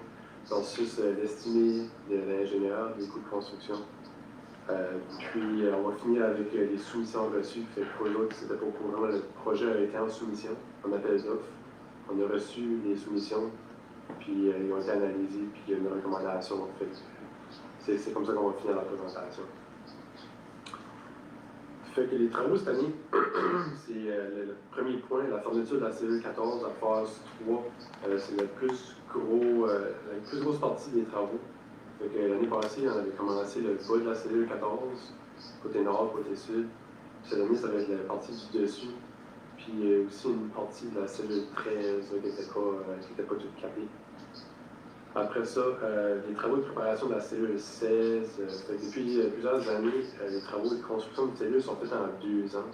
versus l'estimé de l'ingénieur des coûts de construction. Puis, on va finir avec les soumissions reçues. Pour les autres, c'était pas au courant, le projet a été en soumission, en appel d'offres. On a reçu les soumissions, puis ils ont été analysés, puis il y a une recommandation. C'est comme ça qu'on va finir la présentation. Fait que les travaux cette année, c'est le premier point, la fourniture de la cellule 14 à phase 3. C'est la plus grosse partie des travaux. L'année passée, on avait commencé le bas de la cellule 14, côté nord, côté sud. Cette année, ça va être la partie du dessus. Puis aussi une partie de la cellule 13 qui n'était pas toute capée. Après ça, les travaux de préparation de la cellule 16. Depuis plusieurs années, les travaux de construction de cellule sont faits en 2 ans.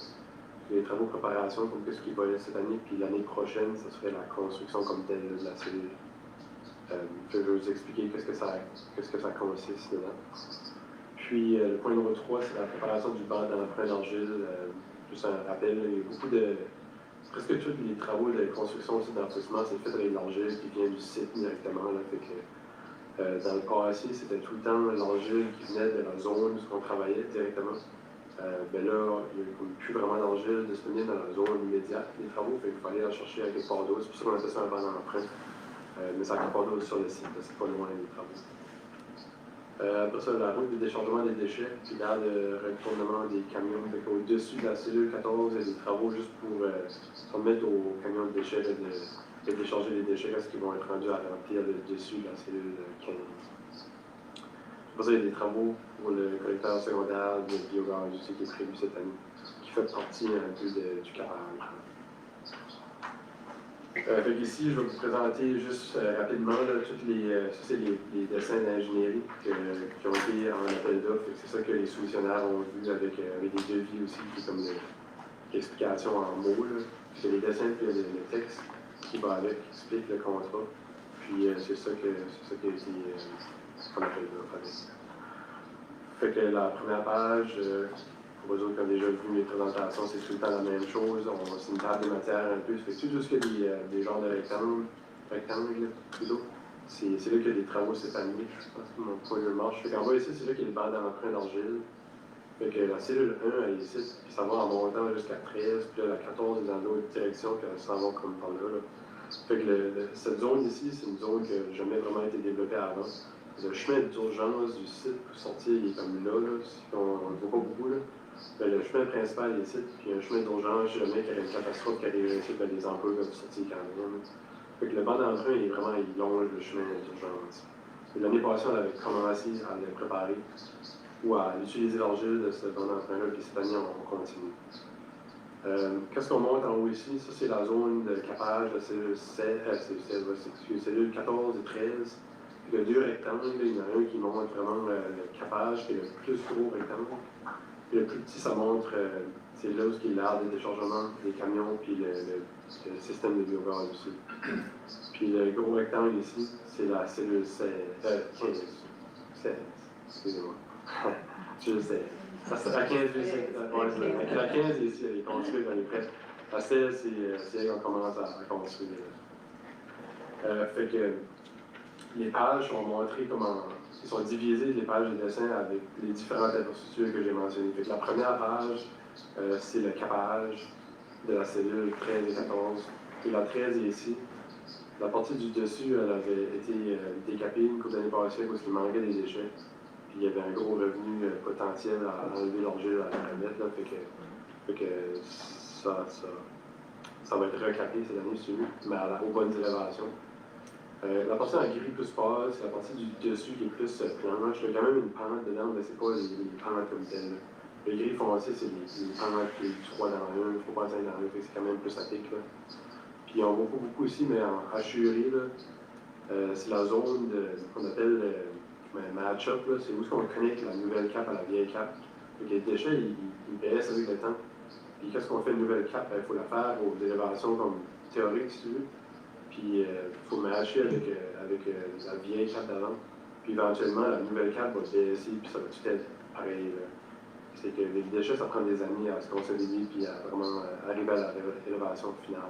Les travaux de préparation, comme ce qui va être cette année, puis l'année prochaine, ce serait la construction comme telle de la cellule. Je vais vous expliquer qu'est-ce que ça consiste dedans. Puis le point numéro 3, c'est la préparation du banc d'emprunt d'argile. Juste un rappel, il y a beaucoup de. Presque tous les travaux de construction aussi d'enfouissement, c'est fait avec de l'argile qui vient du site directement. Là, dans le passé, c'était tout le temps l'argile qui venait de la zone où on travaillait directement. Là, il n'y a plus vraiment d'argile disponible dans la zone immédiate des travaux, il fallait la chercher à quelque part d'autre. C'est pour ça qu'on appelle ça un banc d'emprunt. Mais ça n'a pas d'autre sur le site, c'est pas loin des travaux. Après ça, la route de déchargement des déchets, puis là, le retournement des camions. Au-dessus de la cellule 14, il y a des travaux juste pour remettre aux camions de déchets de décharger les déchets parce qu'ils vont être rendus à remplir le dessus de la cellule 15. Après ça, il y a des travaux pour le collecteur secondaire de biogaz aussi qui est prévu cette année, qui fait partie un peu du carrage. Ici, je vais vous présenter juste rapidement tous les dessins d'ingénierie qui ont été en appel d'offres. C'est ça que les soumissionnaires ont vu avec des devis aussi, qui est comme l'explication en mots. C'est les dessins puis le texte qui va avec, qui explique le contrat. Puis c'est ça qui a été en appel d'offres. Fait que la première page, pour eux autres qui ont déjà vu mes présentations, c'est tout le temps la même chose. C'est une table de matière un peu. C'est tout juste que des genres de rectangles plutôt. C'est là qu'il y a des travaux s'épanouir. Je pense que mon point de marche. Fait qu'en bas ici, c'est là qu'il y a le banc d'emprunt d'argile. Fait que la cellule 1, elle est ici, puis ça va en montant jusqu'à 13, puis là, la 14 est dans l'autre direction, puis ça va comme par là. Fait que cette zone ici, c'est une zone qui n'a jamais vraiment été développée avant. Le chemin d'urgence du site pour sortir, il est comme là, on ne voit pas beaucoup. Là. Mais le chemin principal est ici, puis un chemin d'urgence, si jamais il y a une catastrophe qui arrive ici, les emplois peuvent sortir quand même. Fait que le banc d'emprunt, il longe le chemin d'urgence. L'année passée, on avait commencé à le préparer ou à utiliser l'argile de ce banc d'emprunt-là, puis cette année, on continue. Qu'est-ce qu'on monte en haut ici? Ça, c'est la zone de capage de cellule 14 et 13. Il y a 2 rectangles, il y en a un qui montre vraiment le capage, qui est le plus gros rectangle. Puis le plus petit, ça montre, c'est là où il y a l'aire de déchargement des camions, puis le système de biogaz aussi. Puis le gros rectangle ici, c'est la cellule 16, excusez-moi. Je sais. La 15, la 15 ici, elle est construite, elle est prête. La 16, c'est là qu'on commence à construire. Fait que les pages sont montrées ils sont divisées, les pages de dessin, avec les différentes infrastructures que j'ai mentionnées. Fait que la première page, c'est le capage de la cellule 13 et 14. Et la 13 est ici. La partie du dessus, elle avait été décapée une couple d'années passées parce qu'il manquait des déchets. Puis il y avait un gros revenu potentiel à enlever l'argile à la remettre. Là, fait que ça va être recapé cette année, si tu veux, mais aux bonnes élévations. La partie en gris plus pâle, c'est la partie du dessus qui est plus planche. Il y a quand même une pente dedans, mais c'est pas les pentes comme telles. Le gris foncé, c'est les pentes qui est 3 dans 1, 3 dans 1, c'est quand même plus à pic. Là. Puis on voit pas beaucoup ici, mais en hachurie, c'est la zone qu'on appelle match-up, c'est où est-ce qu'on connecte la nouvelle cape à la vieille cape. Donc les déchets, ils baissent avec le temps. Puis qu'est-ce qu'on fait une nouvelle cape? Il faut la faire aux élévations comme théoriques, si tu veux. puis il faut matcher avec la vieille cape d'avant. Puis éventuellement, la nouvelle cape va baisser, puis ça va tout être pareil. C'est que les déchets, ça prend des années à se consolider, puis à vraiment arriver à l'élévation finale.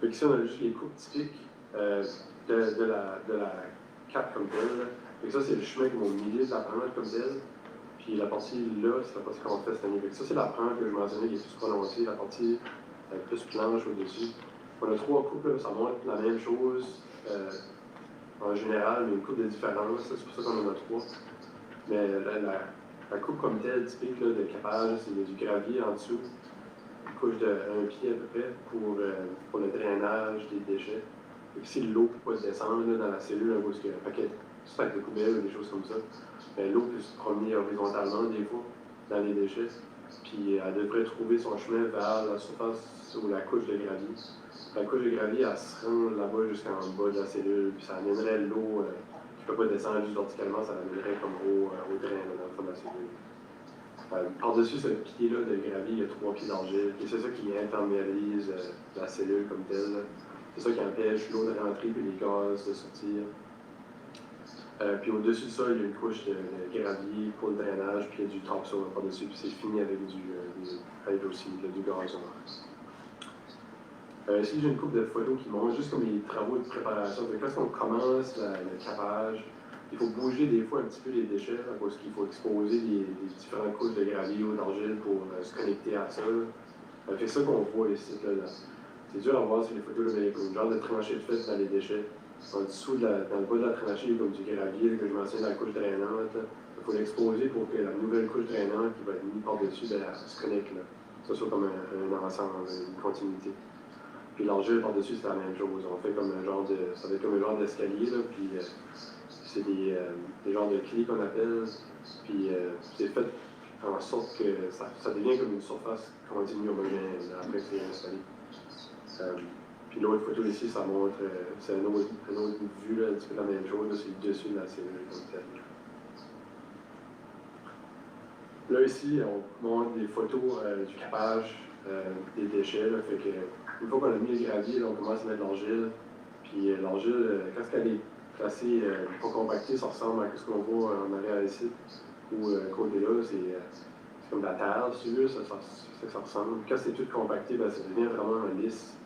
Fait ici, on a juste les coupes typiques de la cape comme telle. Fait ça, c'est le chemin qu'on a au milieu de la pente comme telle. Puis la partie là, c'est la partie qu'on fait cette année. Fait ça, c'est la pente que je mentionnais qui est plus prononcée, la partie plus planche au-dessus. On a 3 coupes, là, ça montre la même chose en général, mais une coupe de différence, c'est pour ça qu'on en a 3. Mais la coupe comme telle, typique là, de capage, c'est du gravier en dessous, une couche de 1 pied à peu près pour le drainage des déchets. Et si l'eau ne peut pas descendre là, dans la cellule, parce qu'il y a un paquet de sacs de poubelle ou des choses comme ça, l'eau peut se promener horizontalement des fois dans les déchets, puis elle devrait trouver son chemin vers la surface ou la couche de gravier. La couche de gravier, elle se rend là-bas jusqu'en bas de la cellule, puis ça amènerait l'eau qui ne peut pas descendre juste verticalement, ça l'amènerait comme au drain là, dans le fond de la cellule. Par-dessus ce pied-là de gravier, il y a 3 pieds d'argile, et c'est ça qui imperméabilise la cellule comme telle. C'est ça qui empêche l'eau de rentrer et les gaz de sortir. Puis au-dessus de ça, il y a une couche de gravier pour le drainage, puis il y a du topsoil par-dessus, puis c'est fini avec du hydroseed, du gazon. Ici, j'ai une couple de photos qui montrent juste comme les travaux de préparation. Donc, quand on commence le capage, il faut bouger des fois un petit peu les déchets, parce qu'il faut exposer les différentes couches de gravier ou d'argile pour se connecter à ça. C'est ça qu'on voit ici. Là. C'est dur à voir sur les photos, mais il y a comme une genre de tranchée de fait dans les déchets. En dessous, dans le bas de la tranchée, il y a comme du gravier que je mentionne, la couche drainante. Il faut l'exposer pour que la nouvelle couche drainante qui va être mise par-dessus se connecte. Là. Ça soit comme un ensemble, une continuité. Puis l'argile par-dessus, c'est la même chose. On fait comme un genre de. Ça va être comme un genre d'escalier, là, puis c'est des genres de clés qu'on appelle. Puis c'est fait en sorte que ça devient comme une surface continue homogène après que c'est installé. Puis l'autre photo ici, ça montre, c'est une autre vue, là, un petit peu la même chose, c'est le dessus de la cellule comme telle. Là ici, on montre des photos du capage des déchets. Là, fait que, une fois qu'on a mis le gravier, là, on commence à mettre l'argile. Puis l'argile, quand elle est placée pas compactée, ça ressemble à ce qu'on voit en arrière ici. Ou côté là, c'est comme de la terre, si tu veux, c'est ça que ça ressemble. Quand c'est tout compacté, ben, ça devient vraiment lisse,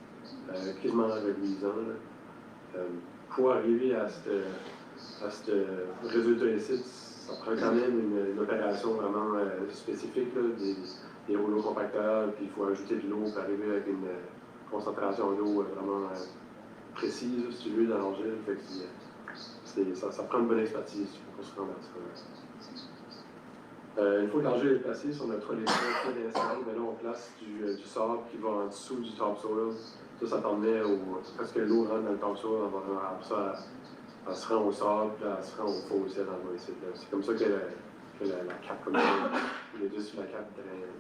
quasiment reluisant. Pour arriver à ce résultat ici, ça prend quand même une opération vraiment spécifique, là, des rouleaux compacteurs, puis il faut ajouter de l'eau pour arriver avec une concentration d'eau vraiment précise, si tu veux, dans l'argile. Ça prend une bonne expertise pour se rendre à ça. Une fois que l'argile est placée sur notre électrode d'install, là on place du sable qui va en dessous du topsoil. Ça permet parce que l'eau rentre dans le topsoil, après ça, elle se rend au sable, puis elle se rend au fossé dans le ici. C'est comme ça que la cape comme ça, il est dessus la cape draine.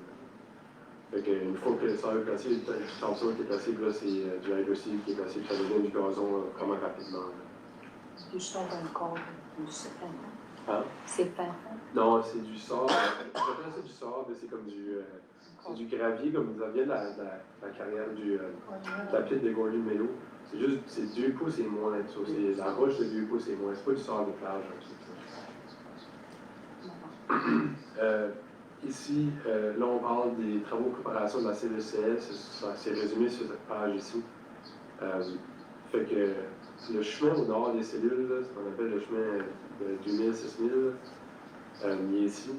Une fois que le sable est placé, le topsoil qui est placé, là c'est du hydroseed qui est placé, puis ça devient du gazon vraiment rapidement. Du sable dans le corps, c'est fin. Hein? C'est fin. Non, c'est du sable. J'appelle ça du sable, mais c'est comme du gravier, comme ça vient de la carrière de la pile de Gordon Meadow. C'est 2 pouces et moins. C'est la roche de 2 pouces et moins. C'est pas du sable de plage. Ici, là, on parle des travaux de préparation de la cellule CS. C'est résumé sur cette page ici. Fait que le chemin au nord des cellules, là, ce qu'on appelle le chemin de 2000-6000, il est ici.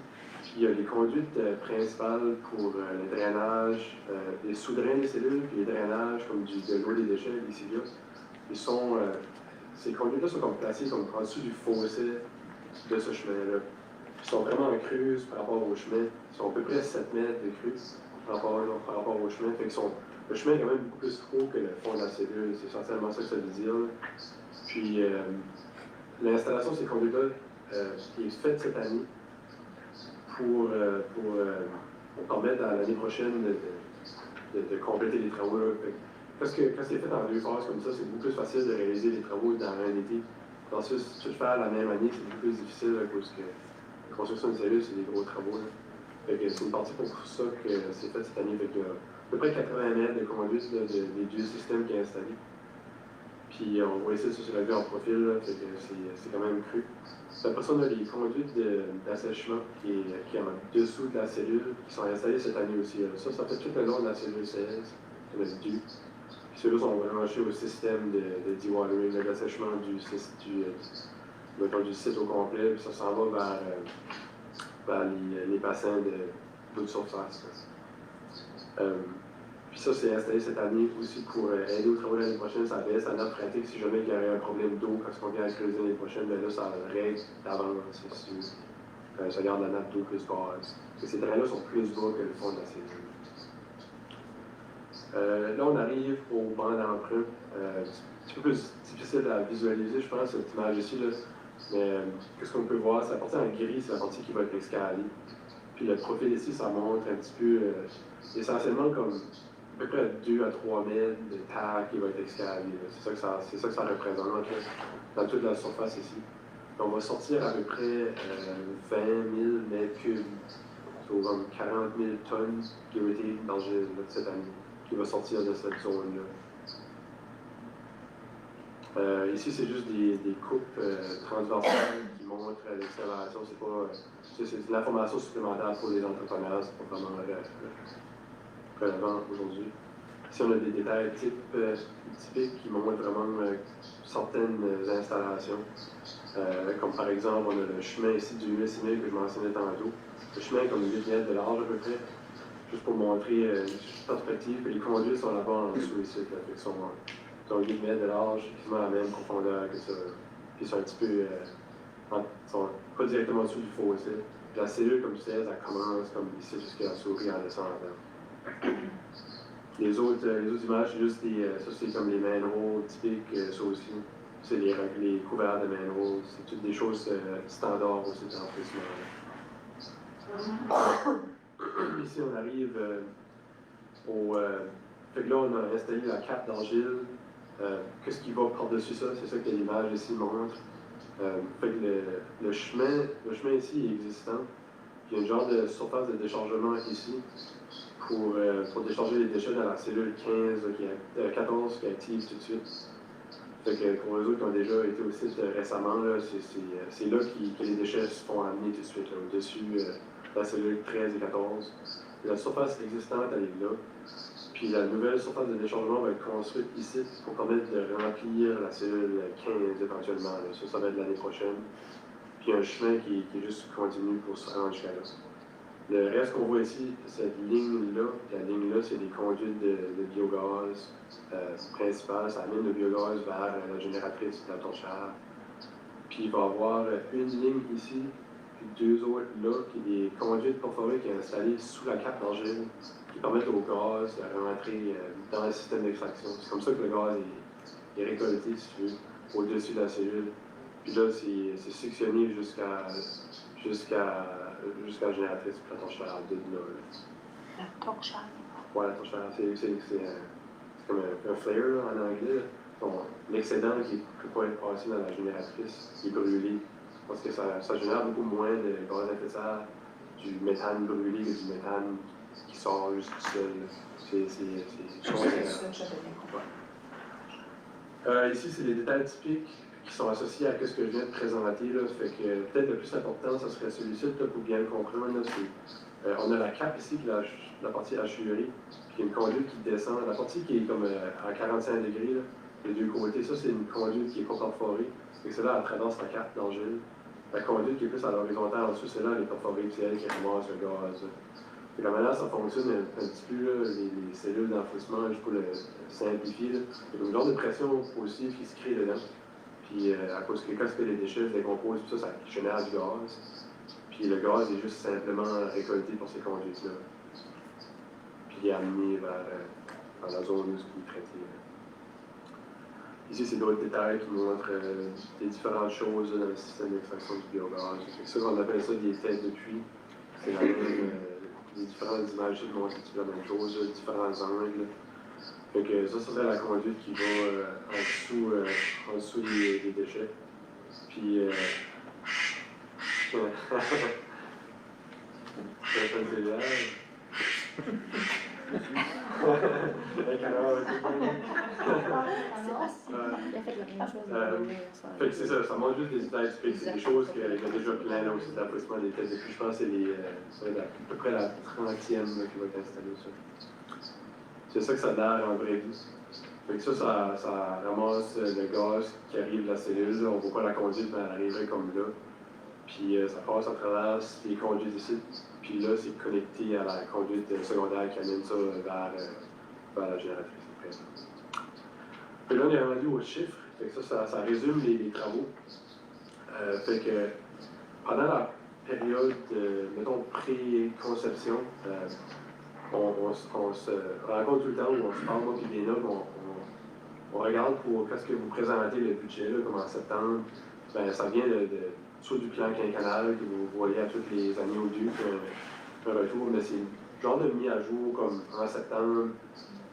Puis il y a les conduites principales pour le drainage, les sous-drains des cellules, puis les drainages comme de l'eau des déchets, les cilia. Ces conduites-là sont comme placées comme en dessous du fossé de ce chemin-là. Ils sont vraiment en crue par rapport au chemin. Ils sont à peu près 7 mètres de crue par rapport au chemin. Fait que le chemin est quand même beaucoup plus haut que le fond de la cellule. C'est essentiellement ça que ça veut dire. Puis l'installation de ces conduites-là est faite cette année pour permettre à l'année prochaine de compléter les travaux. Parce que quand c'est fait en 2 phases comme ça, c'est beaucoup plus facile de réaliser les travaux dans un été. Ensuite, si tu le fais la même année, c'est beaucoup plus difficile parce que la construction de cellule, c'est des gros travaux. C'est une partie pour ça que c'est fait cette année. Là, peu près 80 mètres de conduite là, des deux systèmes qui est installé. Puis on voit ici sur la vue en profil, là, fait que c'est quand même cru. Puis après ça, on a les conduites d'assèchement qui est en dessous de la cellule, qui sont installées cette année aussi. Là. Ça fait tout le long de la cellule 16, on a deux. Puis ceux-là sont branchés au système de dewatering, d'assèchement du site au complet, puis ça s'en va vers les bassins d'eau de surface. Puis ça, c'est installé cette année aussi pour aider aux travaux l'année prochaine. Ça baisse la nappe pratique si jamais il y aurait un problème d'eau quand on vient à creuser l'année prochaine. Bien là, ça règle d'avance. Ça garde la nappe d'eau plus basse. Ces terrains-là sont plus bas que le fond de la cellule. Là, on arrive au banc d'emprunt. C'est un petit peu plus difficile à visualiser, je pense, cette image ici. Là. Mais qu'est-ce qu'on peut voir? C'est la partie en gris, c'est la partie qui va être escalée. Puis le profil ici, ça montre un petit peu, essentiellement comme à peu près 2 à 3 mètres de terre qui va être escalée. C'est ça que ça représente là, dans toute la surface ici. On va sortir à peu près 20 000 mètres cubes, soit comme 40 000 tonnes qui ont été d'argile cette année, qui va sortir de cette zone-là. Ici, c'est juste des coupes transversales qui montrent l'excavation. C'est de l'information supplémentaire pour les entrepreneurs, c'est pas vraiment relevant aujourd'hui. Ici, on a des détails typiques qui montrent vraiment certaines installations. Comme par exemple, on a le chemin ici du USME que je mentionnais tantôt. Le chemin est comme 8 mètres de large à peu près, juste pour montrer une perspective. Les conduits sont là-bas en dessous ici, ils sont 8 mètres de large, quasiment à la même profondeur que ça. Puis ils sont un petit peu, ils sont pas directement en dessous du fossé. La cellule comme telle, elle commence comme ici jusqu'à la souris en descendant. Les autres images, c'est juste ça c'est comme les manholes typiques, ça aussi. C'est les couverts de manholes, c'est toutes des choses standards aussi dans le Ici, on arrive fait que là, on a installé la cape d'argile. Qu'est-ce qui va par-dessus ça? C'est ça que l'image ici montre. Fait que le chemin ici est existant. Il y a une genre de surface de déchargement ici pour décharger les déchets dans la cellule 14 qui est active tout de suite. Fait que pour eux autres qui ont déjà été au site récemment, c'est là que les déchets se font amener tout de suite, au-dessus de la cellule 13 et 14. La surface existante, elle est là. Puis la nouvelle surface de déchargement va être construite ici pour permettre de remplir la cellule 15 éventuellement. Ça va être l'année prochaine. Puis un chemin qui est juste continu pour se rendre jusqu'à là. Le reste qu'on voit ici, cette ligne-là, la ligne-là, c'est des conduites de biogaz principales. Ça amène le biogaz vers la génératrice de la torchère. Puis il va y avoir une ligne ici, puis 2 autres là, qui est des conduites perforées qui sont installées sous la cape d'argile, qui permettent au gaz de rentrer dans le système d'extraction. C'est comme ça que le gaz est récolté, si tu veux, au-dessus de la cellule. Puis là, c'est sectionné jusqu'à la génératrice, puis la torchère de là. La torchère? Ouais, la torchère, c'est comme un flare là, en anglais. L'excédent qui ne peut pas être passé dans la génératrice est brûlé. Parce que ça génère beaucoup moins de gaz à effet de serre, du méthane brûlé que du méthane qui sort juste tout seul. Ici, c'est les détails typiques qui sont associés à ce que je viens de présenter. Là. Fait que peut-être le plus important, ça serait celui-ci pour bien le comprendre. Là, on a la cape ici, qui est la partie hachurée, puis il y a une conduite qui descend. La partie qui est comme à 45 degrés, là, les deux côtés, ça c'est une conduite qui n'est pas perforée. C'est que celle-là, elle traverse la cape d'argile. La conduite qui est plus à l'horizontale en dessous, celle-là, elle est perforée, puis c'est elle qui ramasse le gaz. Et la manière ça fonctionne un petit peu, là, les cellules d'enfouissement, juste pour le simplifier, là, il y a une genre de pression positive qui se crée dedans. Puis à cause que quand les déchets se décomposent, tout ça génère du gaz. Puis le gaz est juste simplement récolté par ces conduites-là. Puis il est amené vers la zone où il est traité. Ici, c'est d'autres détails qui montrent des différentes choses dans le système d'extraction du biogaz. C'est ça qu'on appelle ça des têtes de puits. C'est la même, les différentes images qui montrent la même chose, différents angles. Fait que ça serait la conduite qui va en dessous des déchets. Puis, Un canard, Il a fait la même chose. Fait que c'est ça, ça montre juste des détails typiques, c'est des choses qu'il y a déjà plein là aussi d'applaudissements des tests depuis, je pense que c'est à peu près la 30e qui va être installée, ça. C'est ça que ça a l'air en vraie vie. Fait que ça ramasse le gaz qui arrive de la cellule, là. On ne voit pas la conduite, mais elle arriverait comme là. Puis ça passe à travers les conduites ici. Puis là, c'est connecté à la conduite secondaire qui amène ça vers la génératrice. Puis là, on est rendu aux chiffres. Fait que ça résume les travaux. Fait que pendant la période, mettons, pré-conception, on se rencontre tout le temps où on se parle, moi et Léna, on regarde pour qu'est-ce que vous présentez le budget, là, comme en septembre. Ben, ça vient soit du plan quinquennal que vous voyez à toutes les années au dû, un retour, mais c'est le genre de mis à jour comme en septembre,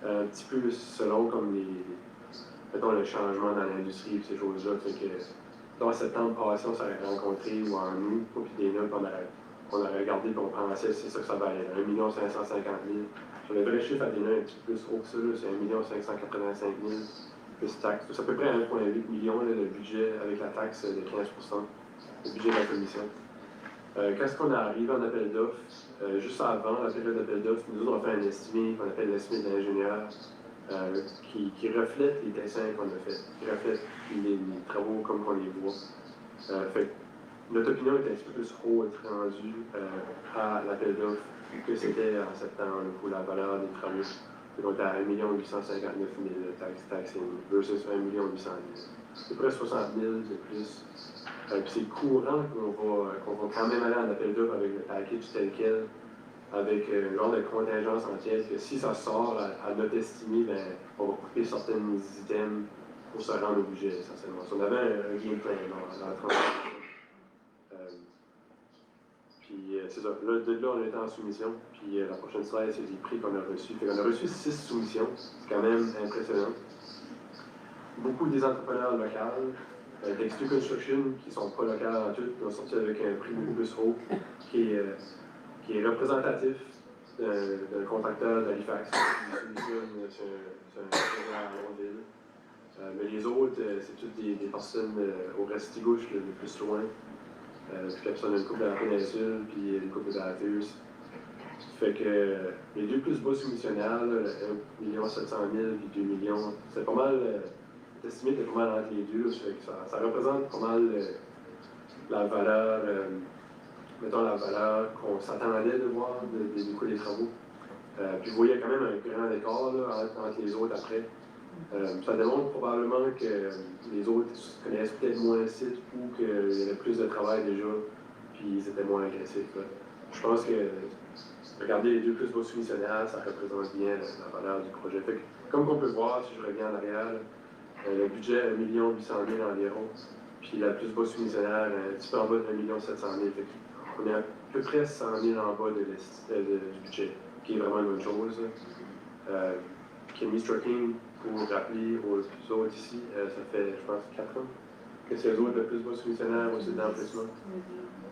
un petit peu selon comme mettons, le changement dans l'industrie et ces choses-là. Fait que dans septembre passé, on s'est rencontrés ou en août, moi et Léna, on a regardé et on pensait c'est ça que ça valait, 1 550 000. Sur le vrai chiffre à Léna, un petit peu plus haut que ça, c'est 1 585 000 plus taxe. C'est à peu près 1,8 million là, le budget avec la taxe de 15 le budget de la commission. Quand on est arrivé en appel d'offres, juste avant la période d'appel d'offres, nous autres, on fait un estimé qu'on appelle l'estimé de l'ingénieur qui reflète les dessins qu'on a fait, qui reflète les travaux comme on les voit. Fait que notre opinion était un petit peu plus haute rendue à l'appel d'offres que c'était en septembre pour la valeur des travaux. Donc, on était à 1 859 000 taxes versus 1 800 000. C'est près 60 000 de plus. Puis c'est courant qu'on va quand même aller en appel d'offres avec le package tel quel, avec un genre de contingence entière, que si ça sort à notre estimé, ben, on va couper certains items pour se rendre au budget, essentiellement. Si on avait un game plan dans la transaction. Puis c'est ça. Là, on était en soumission. Puis la prochaine slide, c'est les prix qu'on a reçus. On a reçu 6 soumissions. C'est quand même impressionnant. Beaucoup des entrepreneurs locaux, d'Extu Construction, qui ne sont pas locaux en tout, qui ont sorti avec un prix beaucoup plus haut, qui est représentatif d'un contracteur d'Halifax. C'est un projet à Longueville. Mais les autres, c'est toutes des personnes au Restigouche, le plus loin. Puis personne a une couple de la péninsule, puis une couple de Bathurst. Fait que les deux plus bas soumissionnaires, 1 700 000 puis 2 millions, c'est pas mal, estimé que pas mal entre les deux. Fait que ça représente pas mal la valeur, mettons la valeur qu'on s'attendait de voir du coût des travaux. Puis vous voyez quand même un grand écart là, entre les autres après. Ça démontre probablement que les autres connaissent peut-être moins le site ou qu'il y avait plus de travail déjà, puis ils étaient moins agressifs. Là. Je pense que regarder les deux plus beaux soumissionnaires, ça représente bien la valeur du projet. Fait que, comme on peut voir, si je reviens en arrière, le budget est 1 800 000 environ, puis la plus basse soumissionnaire un petit peu en bas de 1 700 000. Fait on est à peu près 100 000 en bas du budget, qui est vraiment une bonne chose. Chemist Trucking, pour rappeler aux autres ici, ça fait, je pense, 4 ans que c'est eux autres le plus bas soumissionnaire au site d'emplacement.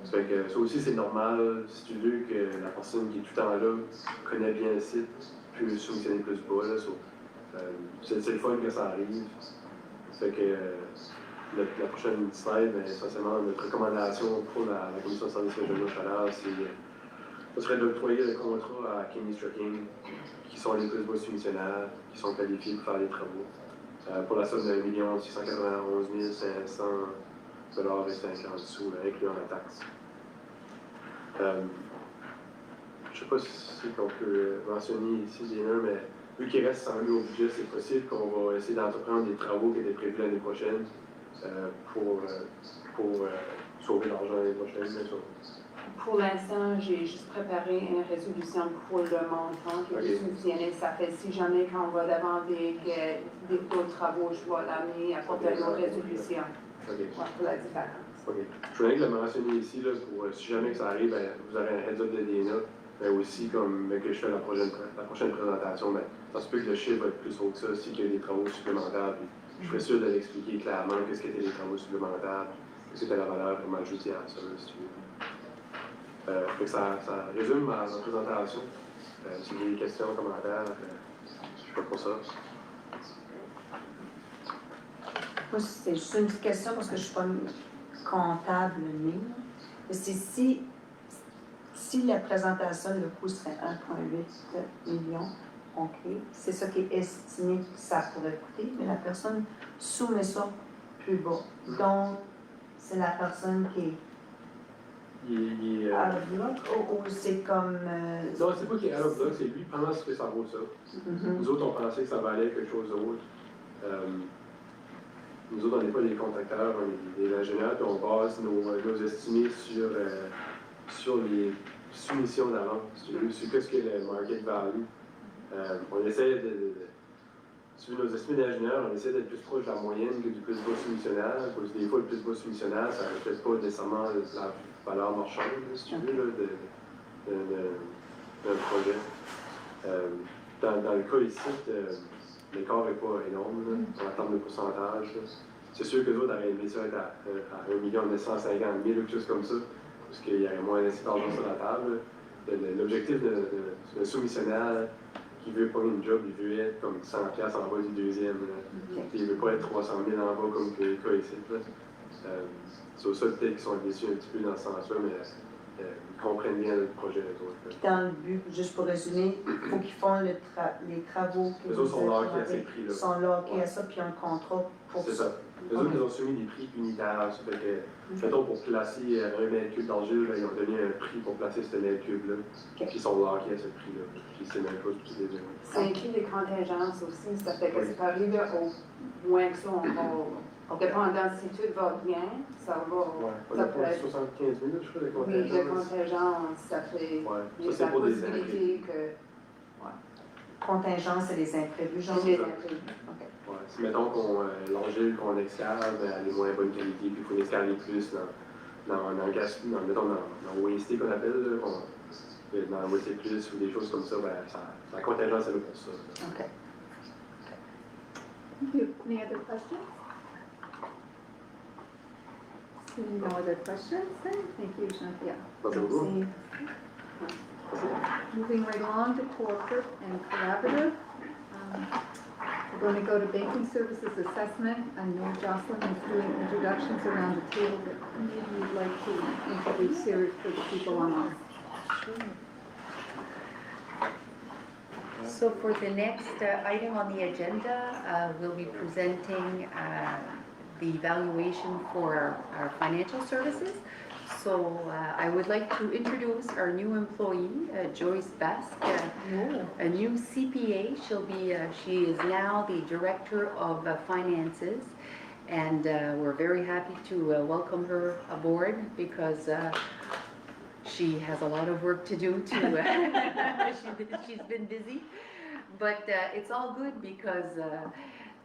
Ça fait que ça aussi, c'est normal, si tu veux, que la personne qui est tout le temps là connaît bien le site, peut soumissionner plus bas. Là, c'est le fun que ça arrive. Ça fait que la prochaine slide, essentiellement, notre recommandation pour la Commission de services régionaux chaleur, ce serait d'octroyer le contrat à Chemist Trucking, qui sont les plus bas soumissionnaires, qui sont qualifiés pour faire les travaux, pour la somme de 1 691 500 $ et 50 sous, incluant la taxe. Je ne sais pas si on peut mentionner ici des noms, mais vu qu'il reste 100 000 au budget, c'est possible qu'on va essayer d'entreprendre des travaux qui étaient prévus l'année prochaine pour sauver l'argent l'année prochaine, bien sûr. Pour l'instant, j'ai juste préparé une résolution pour le montant que je soutiens. Ça fait si jamais quand on va devant d'autres travaux, je vais l'amener à porter une résolution pour la différence. Okay. Je voulais le mentionner ici, là, pour si jamais que ça arrive, vous aurez un heads-up de DNA, mais aussi comme que je fais la prochaine présentation, ça se peut que le chiffre va être plus haut que ça, si qu'il y a des travaux supplémentaires. Puis je serais sûr de l'expliquer clairement qu'est-ce qu'étaient les travaux supplémentaires, qu'est-ce que c'était la valeur vraiment ajoutée à ça, si tu veux. Fait que ça résume ma présentation. Si vous avez des questions, commentaires, je suis pas pour ça. Moi, c'est juste une petite question parce que je suis pas une comptable née. Mais c'est si la présentation, le coût serait 1,8 million, OK, c'est ça qui est estimé que ça pourrait coûter, mais la personne soumet ça plus bas. Donc, c'est la personne qui est Il est, out of luck ou c'est comme... Non, c'est pas qu'il est out of luck, c'est lui pense que ça vaut ça. Nous autres, on pensait que ça valait quelque chose d'autre. Nous autres, on n'est pas des contracteurs, on est des ingénieurs, puis on base nos estimés sur les soumissions d'avant, sur qu'est-ce que le market value. On essaie sur nos estimés d'ingénieurs, on essaie d'être plus proche de la moyenne que du plus bas soumissionnaire, parce que des fois, le plus bas soumissionnaire, ça ne reflète pas nécessairement la valeur marchande, si tu veux, d'un projet. Dans le cas ici, l'écart n'est pas énorme en termes de pourcentage. C'est sûr que d'autres auraient aimé ça être à 1 950 000 ou quelque chose comme ça, parce qu'il y aurait moins d'argent sur la table. L'objectif d'un soumissionnaire qui veut pas une job, il veut être comme 100$ en bas du deuxième. Il ne veut pas être 300 000 en bas comme le cas ici. C'est ça peut-être qu'ils sont déçus un petit peu dans ce sens-là, mais ils comprennent bien le projet. Puis dans le but, juste pour résumer, il faut qu'ils font les travaux. Les autres sont lockés à ces prix-là. Ils sont lockés à ça, puis un contrat pour ça. C'est ça. Les autres, ils ont soumis des prix unitaires. Ça fait que, mettons, pour placer un mètre cube d'argile, ils ont donné un prix pour placer ce mètre cube-là. Puis ils sont lockés à ce prix-là. Puis c'est même pas tout les deux. Ça inclut les contingences aussi, ça fait que ça peut arriver au moins que ça encore. Dépendant si tout va bien, ça va. Ouais, on ça a peut pas être. 75 000, je crois, de Oui, contingence. le contingent, ça fait. Ouais, ça, ça c'est pour des imprévus. possibilité que. Contingence et les imprévus, genre. Les imprévus. OK. Ouais, si mettons l'argile qu'on excave, elle est moins bonne qualité, puis il faut l'excaver plus mettons dans OST qu'on appelle, dans OST plus ou des choses comme ça, ben, la contingence est là pour ça. Okay. Thank you. Any other questions? Seeing no other questions, then thank you, Jean-Pierre. Merci beaucoup. Moving right along to corporate and collaborative. We're going to go to banking services assessment. I know Jocelyn is doing introductions around the table, but maybe you'd like to introduce here for the people online. So for the next item on the agenda, we'll be presenting the evaluation for our financial services. So I would like to introduce our new employee, Joyce Basque, a new CPA. She is now the Director of Finances, and we're very happy to welcome her aboard because she has a lot of work to do too. She's been busy, but it's all good because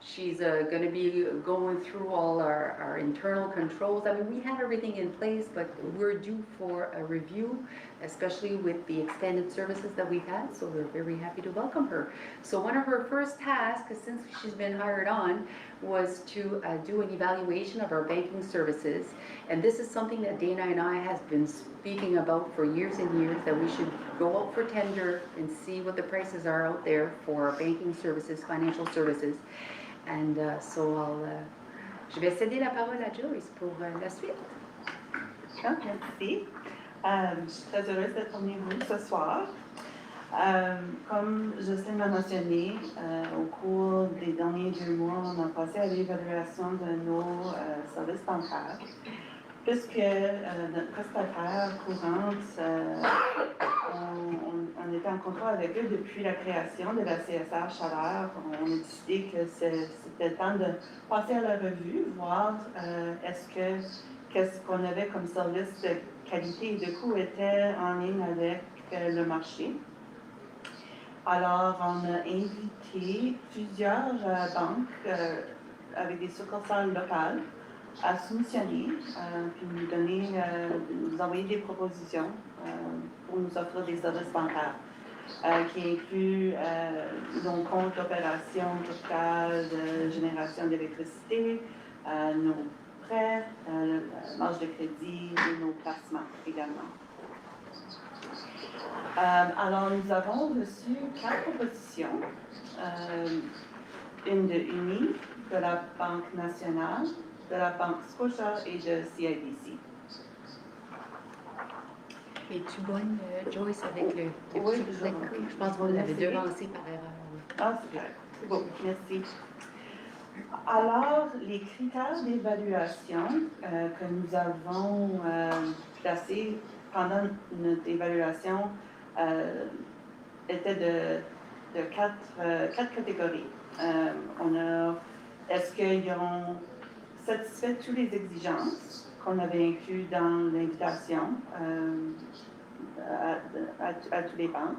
she's going to be going through all our internal controls. I mean, we have everything in place, but we're due for a review, especially with the extended services that we've had, so we're very happy to welcome her. So one of her first tasks, since she's been hired on, was to do an evaluation of our banking services. And this is something that Dana and I have been speaking about for years and years, that we should go out for tender and see what the prices are out there for banking services, financial services. And je vais céder la parole à Joyce pour la suite. Merci. Je suis très heureuse d'être parmi vous ce soir. Comme Jocelyne l'a mentionné, au cours des derniers 2 mois, on a passé à l'évaluation de nos services bancaires. Puisque notre prestataire courante, on était en contrat avec eux depuis la création de la CSR Chaleur. On a décidé que c'était le temps de passer à la revue, voir qu'est-ce qu'on avait comme service de qualité et de coût était en ligne avec le marché. Alors, on a invité plusieurs banques avec des succursales locales à soumissionner, puis nous envoyer des propositions pour nous offrir des services bancaires qui incluent nos comptes d'opération totale de génération d'électricité, nos prêts, marge de crédit et nos placements également. Alors, nous avons reçu 4 propositions, une de Uni, de la Banque nationale, de la Banque Scotia et de CIBC. Es-tu bonne, Joyce, avec le Oui, petit clic? Je pense qu'on l'avait devancé par erreur. Ah, c'est bien. C'est bon, merci. Alors, les critères d'évaluation que nous avons placés pendant notre évaluation étaient de 4 catégories. Est-ce qu'ils ont satisfait toutes les exigences qu'on avait incluses dans l'invitation à tous les banques?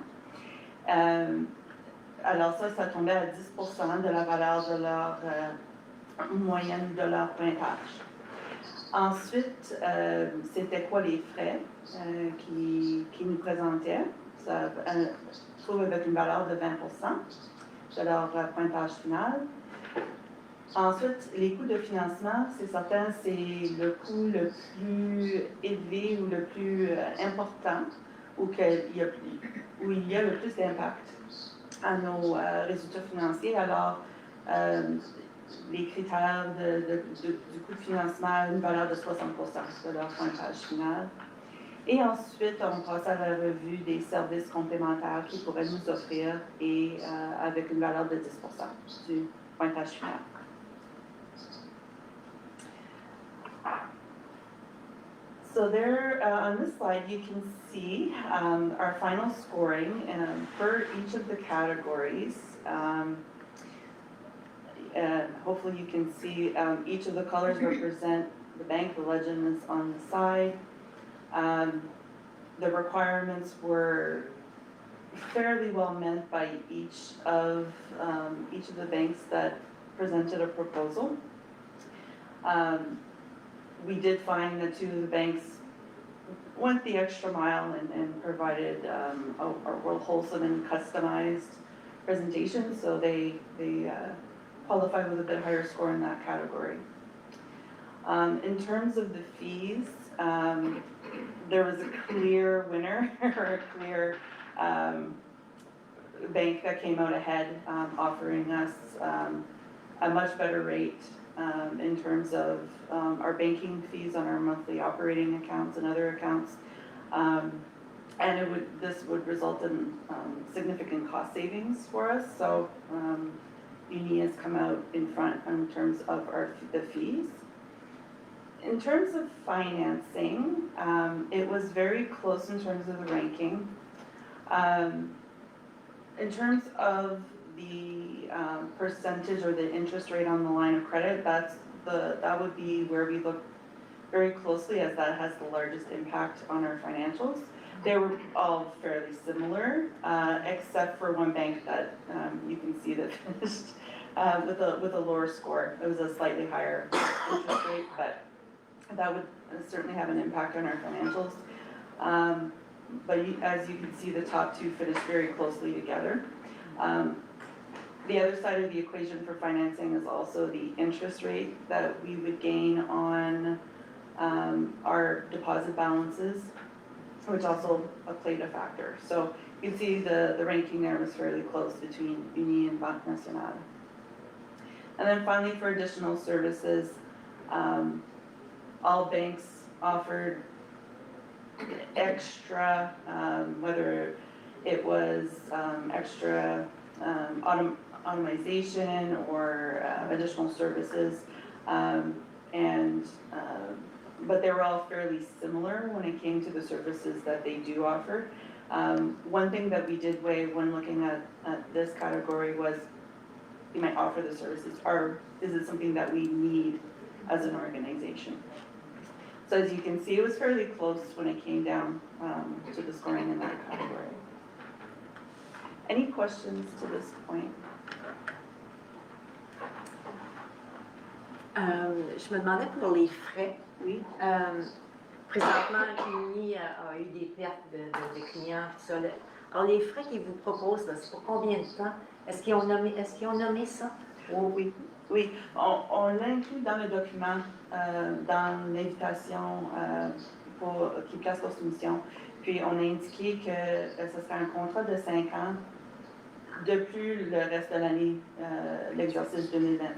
Alors ça tombait à 10% de la valeur de leur moyenne de leur pointage. Ensuite, c'était quoi les frais qui nous présentaient? Ça se trouve avec une valeur de 20% de leur pointage final. Ensuite, les coûts de financement, c'est certain, c'est le coût le plus élevé ou le plus important, où il y a le plus d'impact à nos résultats financiers. Alors, les critères du coût de financement, une valeur de 60% de leur pointage final. Et ensuite, on passe à la revue des services complémentaires qu'ils pourraient nous offrir et avec une valeur de 10% du pointage final. So there, on this slide, you can see our final scoring for each of the categories. And hopefully you can see each of the colors represent the bank. The legend is on the side. The requirements were fairly well met by each of the banks that presented a proposal. We did find that 2 of the banks went the extra mile and provided a real wholesome and customized presentation, so they qualified with a bit higher score in that category. In terms of the fees, there was a clear winner or a clear bank that came out ahead, offering us a much better rate in terms of our banking fees on our monthly operating accounts and other accounts. And this would result in significant cost savings for us. So Uni has come out in front in terms of the fees. In terms of financing, it was very close in terms of the ranking. In terms of the percentage or the interest rate on the line of credit, that would be where we look very closely, as that has the largest impact on our financials. They were all fairly similar, except for one bank that you can see that finished with a lower score. It was a slightly higher interest rate, but that would certainly have an impact on our financials. But as you can see, the top 2 finished very closely together. The other side of the equation for financing is also the interest rate that we would gain on our deposit balances, which also played a factor. So you can see the ranking there was fairly close between Uni and Banque Nationale. And then finally, for additional services, all banks offered extra, whether it was extra automation or additional services, but they were all fairly similar when it came to the services that they do offer. One thing that we did weigh when looking at this category was, you might offer the services, or is it something that we need as an organization? So as you can see, it was fairly close when it came down to the scoring in that category. Any questions to this point? Je me demandais pour les frais. Oui. Présentement, Uni a eu des pertes de clients. Tout ça. Alors, les frais qu'ils vous proposent, c'est pour combien de temps? Est-ce qu'ils ont nommé ça? Oh, oui, oui. On l'a inclus dans le document, dans l'invitation qui place leur soumission. Puis on a indiqué que ce serait un contrat de 5 ans de plus le reste de l'année, l'exercice 2025.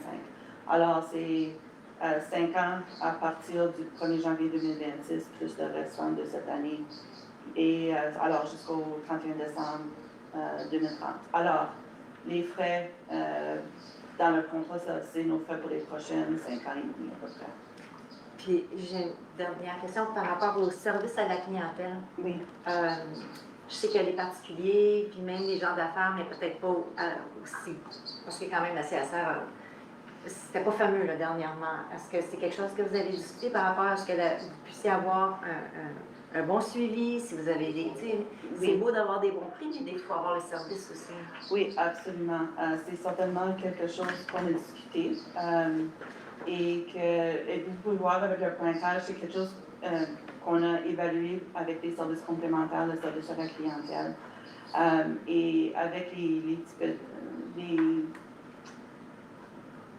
Alors c'est 5 ans à partir du 1er janvier 2026 plus le restant de cette année. Et alors jusqu'au 31 décembre 2030. Alors, les frais dans le contrat, ça, c'est nos frais pour les prochaines 5 ans et demi à peu près. Puis j'ai une dernière question par rapport au service à la clientèle. Oui. Je sais que les particuliers, puis même les gens d'affaires, mais peut-être pas aussi, parce que quand même la CSR, c'était pas fameux là, dernièrement. Est-ce que c'est quelque chose que vous avez discuté par rapport à ce que vous puissiez avoir un bon suivi, si vous avez des... C'est beau d'avoir des bons prix, mais il faut avoir le service aussi. Oui, absolument. C'est certainement quelque chose qu'on a discuté et vous pouvez voir avec le pointage, c'est quelque chose qu'on a évalué avec les services complémentaires, le service à la clientèle. Et avec les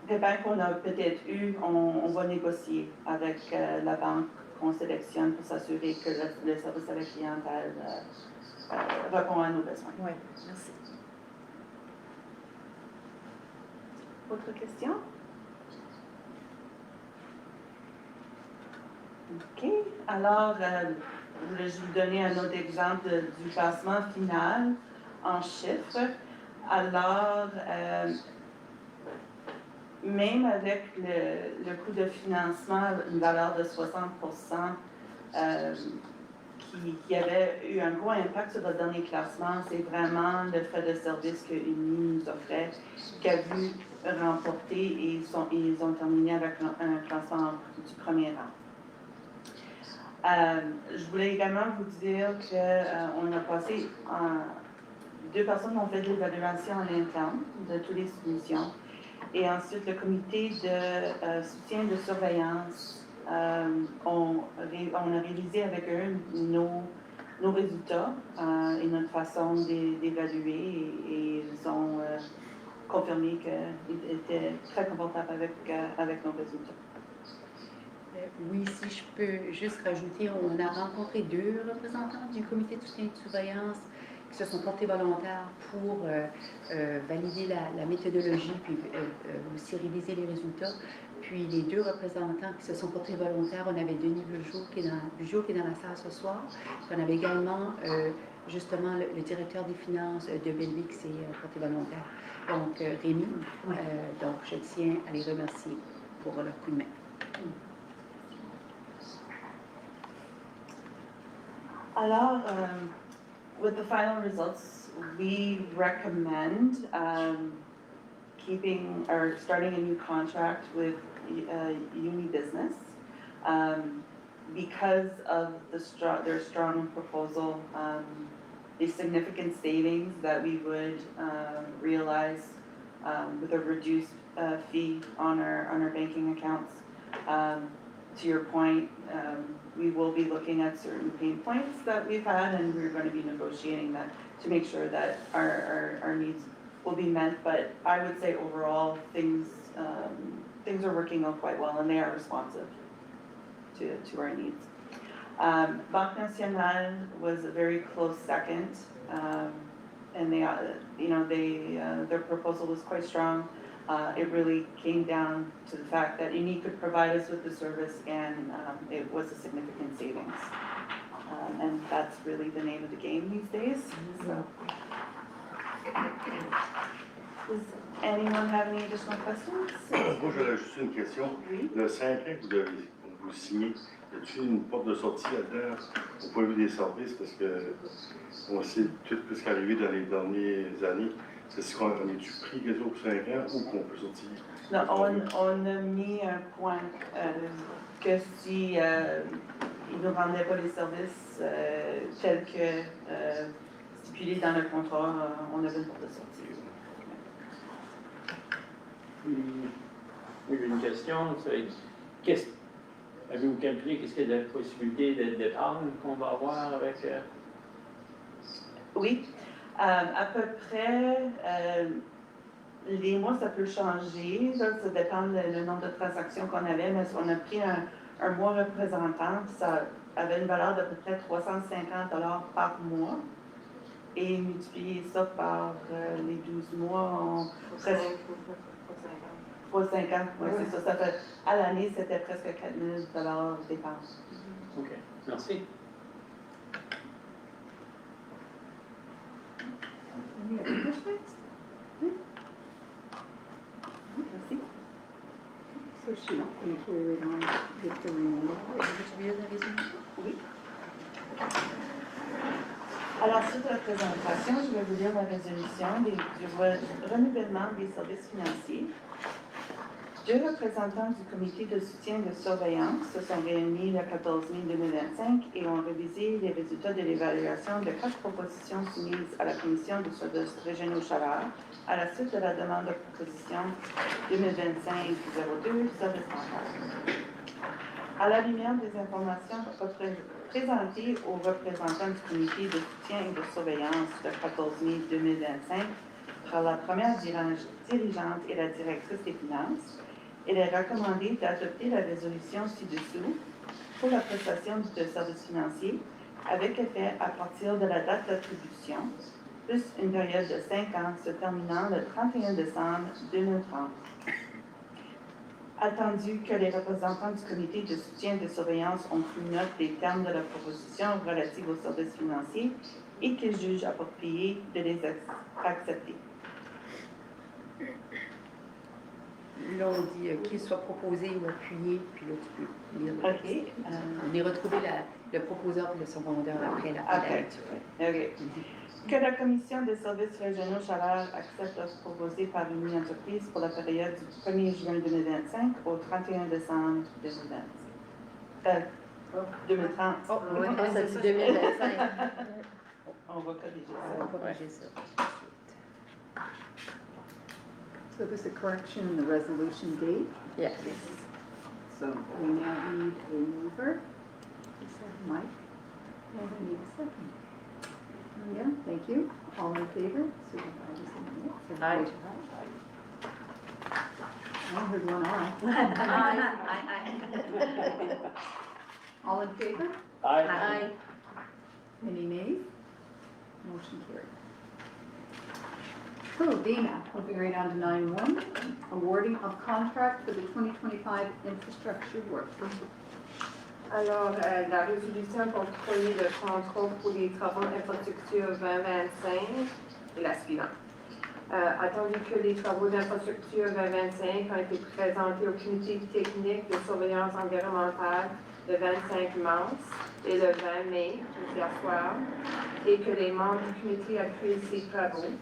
pépins qu'on a peut-être eu, on va négocier avec la banque qu'on sélectionne pour s'assurer que le service à la clientèle répond à nos besoins. Oui, merci. Autre question? OK. Alors, je vais vous donner un autre exemple du classement final en chiffres. Alors, même avec le coût de financement, une valeur de 60%, qui avait eu un gros impact sur le dernier classement, c'est vraiment le frais de service que UNI nous offrait, qu'a vu remporter et ils ont terminé avec un classement du premier rang. Je voulais également vous dire qu'on a passé, 2 personnes ont fait de l'évaluation à l'interne de toutes les soumissions. Et ensuite, le comité de soutien de surveillance, on a réalisé avec eux nos résultats et notre façon d'évaluer et ils ont confirmé qu'ils étaient très confortables avec nos résultats. Oui, si je peux juste rajouter, on a rencontré 2 représentants du comité de soutien de surveillance qui se sont portés volontaires pour valider la méthodologie puis aussi réviser les résultats. Puis les 2 représentants qui se sont portés volontaires, on avait Denis Bujour qui est dans la salle ce soir. Puis on avait également justement le directeur des finances de Belleville qui s'est porté volontaire. Donc Rémi, donc je tiens à les remercier pour leur coup de main. Alors, with the final results, we recommend keeping or starting a new contract with Uni Business because of their strong proposal, the significant savings that we would realize with a reduced fee on our banking accounts. To your point, we will be looking at certain pain points that we've had, and we're going to be negotiating that to make sure that our needs will be met. But I would say overall, things are working out quite well, and they are responsive to our needs. Banque Nationale was a very close second, and their proposal was quite strong. It really came down to the fact that UNI could provide us with the service, and it was a significant savings. And that's really the name of the game these days. So. Does anyone have any additional questions? Moi, j'aurais juste une question. Oui. Le 5 ans que vous signez, y a-t-il une porte de sortie là-dedans au point de vue des services? Parce que on sait tout ce qui est arrivé dans les dernières années. Est-ce qu'on est-tu pris quelque chose pour 5 ans ou qu'on peut sortir? Non, on a mis un point que si ils ne rendaient pas les services tels que stipulés dans le contrat, on avait une porte de sortie. J'ai une question. Avez-vous calculé qu'est-ce qu'il y a de possibilité d'épargne qu'on va avoir avec... Oui. À peu près, les mois, ça peut changer. Ça dépend du nombre de transactions qu'on avait, mais on a pris un mois représentant. Ça avait une valeur d'à peu près 350 par mois. Et multiplier ça par les 12 mois, on presque 350. Oui, c'est ça. Ça fait, à l'année, c'était presque 4 000 dépenses. OK, merci. Any other questions? Merci. So Sheila, can you carry it on with the remainder? Veux-tu lire la résolution? Oui. Alors, suite à la présentation, je vais vous lire la résolution du renouvellement des services financiers. Deux représentants du comité de soutien de surveillance se sont réunis le 14 mai 2025 et ont révisé les résultats de l'évaluation de 4 propositions soumises à la commission de services régionaux Chaleur à la suite de la demande de proposition 2025-02 service bancaire. À la lumière des informations présentées aux représentants du comité de soutien et de surveillance le 14 mai 2025 par la première dirigeante et la directrice des finances, il est recommandé d'adopter la résolution ci-dessous pour la prestation de services financiers avec effet à partir de la date d'attribution, plus une période de 5 ans se terminant le 31 décembre 2030. Attendu que les représentants du comité de soutien et de surveillance ont pris note des termes de la proposition relative aux services financiers et qu'ils jugent approprié de les accepter. Là, on dit qu'il soit proposé ou appuyé, puis là, tu peux lire le OK. texte. On est retrouvé le proposeur et le secondeur après la lecture. OK. Que la Commission des services régionaux Chaleur accepte l'offre proposée par une entreprise pour la période du 1er juin 2025 au 31 décembre 2025. 2030. Oh, oui, ça dit 2025. On va corriger ça. On va corriger ça. So there's a correction in the resolution date. Yes. So we now need a mover. Is that Mike? And we need a second. Yeah, thank you. All in favor? Signify by saying yes. Aye. I heard one eye. Aye. All in favor? Aye. Any nays? Motion carried. So Dana, moving right on to 9.1, awarding of contract for the 2025 infrastructure work. Alors, la résolution pour octroyer le contrat pour les travaux d'infrastructure 2025 est la suivante. Attendu que les travaux d'infrastructure 2025 ont été présentés au comité technique de surveillance environnementale le 25 mars et le 20 mai, hier soir, et que les membres du comité appuient ces travaux,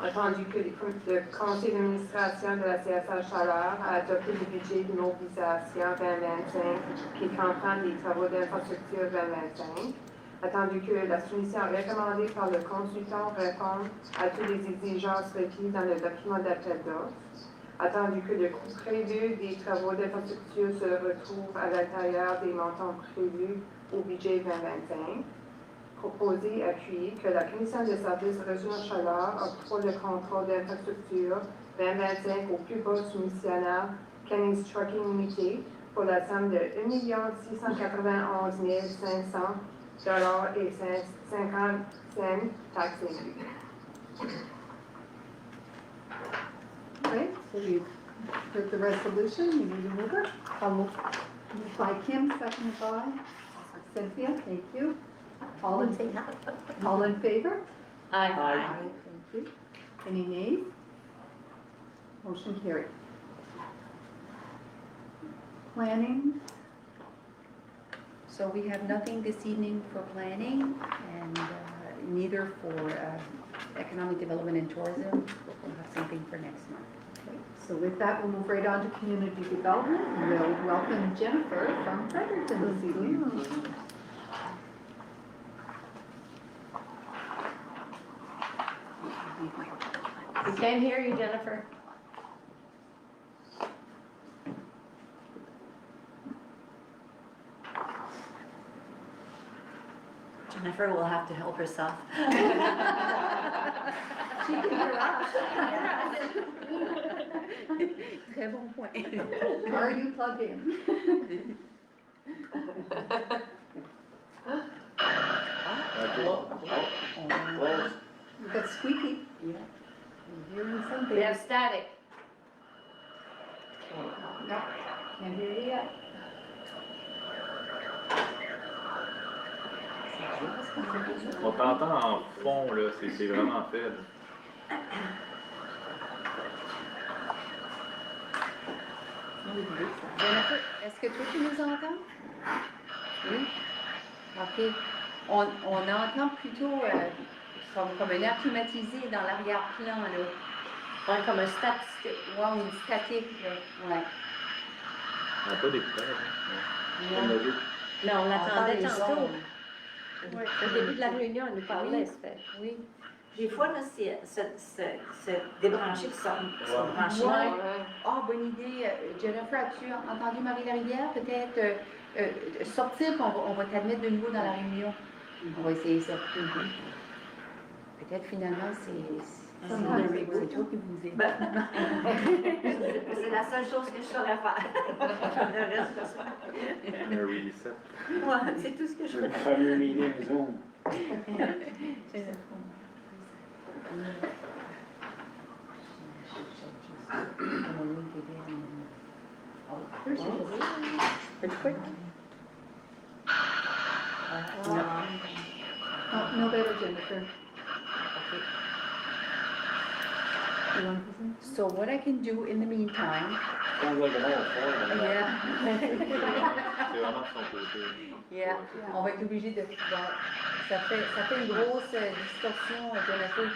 attendu que le conseil d'administration de la CSA Chaleur a adopté le budget de mobilisation 2025 qui comprend les travaux d'infrastructure 2025, attendu que la soumission recommandée par le consultant répond à toutes les exigences requises dans le document d'appel d'offres, attendu que le coût prévu des travaux d'infrastructure se retrouve à l'intérieur des montants prévus au budget 2025, proposé, appuyé, que la Commission des services régionaux Chaleur octroie le contrôle d'infrastructure 2025 au plus bas soumissionnaire Kenny's Trucking Limited pour la somme de 1 691 500 et 50 cents taxes incluses. Okay, so you've heard the resolution, you need a mover. Moved by Kim, seconded by Cynthia, thank you. All in favor? Aye. Thank you. Any nays? Motion carried. Planning, So we have nothing this evening for planning and neither for economic development and tourism. We'll have something for next month. okay, so with that, we'll move right on to community development. We'll welcome Jennifer from Fredericton this evening. We can't hear you, Jennifer. Jennifer will have to help herself. She can hear us. Très bon point. Are you plugged in? Close. We've got squeaky. Yeah. You're hearing something. We have static. No, can't hear you yet. On t'entend en fond, là, c'est vraiment faible. Jennifer, est-ce que toi tu nous entends? Oui? OK. On entend plutôt comme un air climatisé dans l'arrière-plan, là. Ouais, comme un statistique. Ouais, ou une statique, là. Ouais. On n'a pas d'écouteur. Hein? Non. Mais on l'attendait les tantôt. ondes. Ouais, au début de la réunion, elle nous parlait, Oui. ça fait. Oui. Des fois, là, c'est débranché qui sont branchés. Ouais. Ah, bonne idée. Jennifer, as-tu entendu Marie Larivière? Peut-être sortir, puis on va t'admettre de nouveau dans la réunion. On va essayer ça. Peut-être finalement, c'est toi qui vous aidez. C'est la seule chose que je saurais faire. Le reste, je sais pas. Un reset. Ouais, c'est tout ce que je Le fais. fameux meeting Zoom. Pretty quick. No better, Jennifer. So what I can do in the meantime, Sounds like an old Ford. yeah. C'est vraiment de son côté. Yeah, on va être obligé de. Bon, ça fait une grosse distorsion, Jennifer.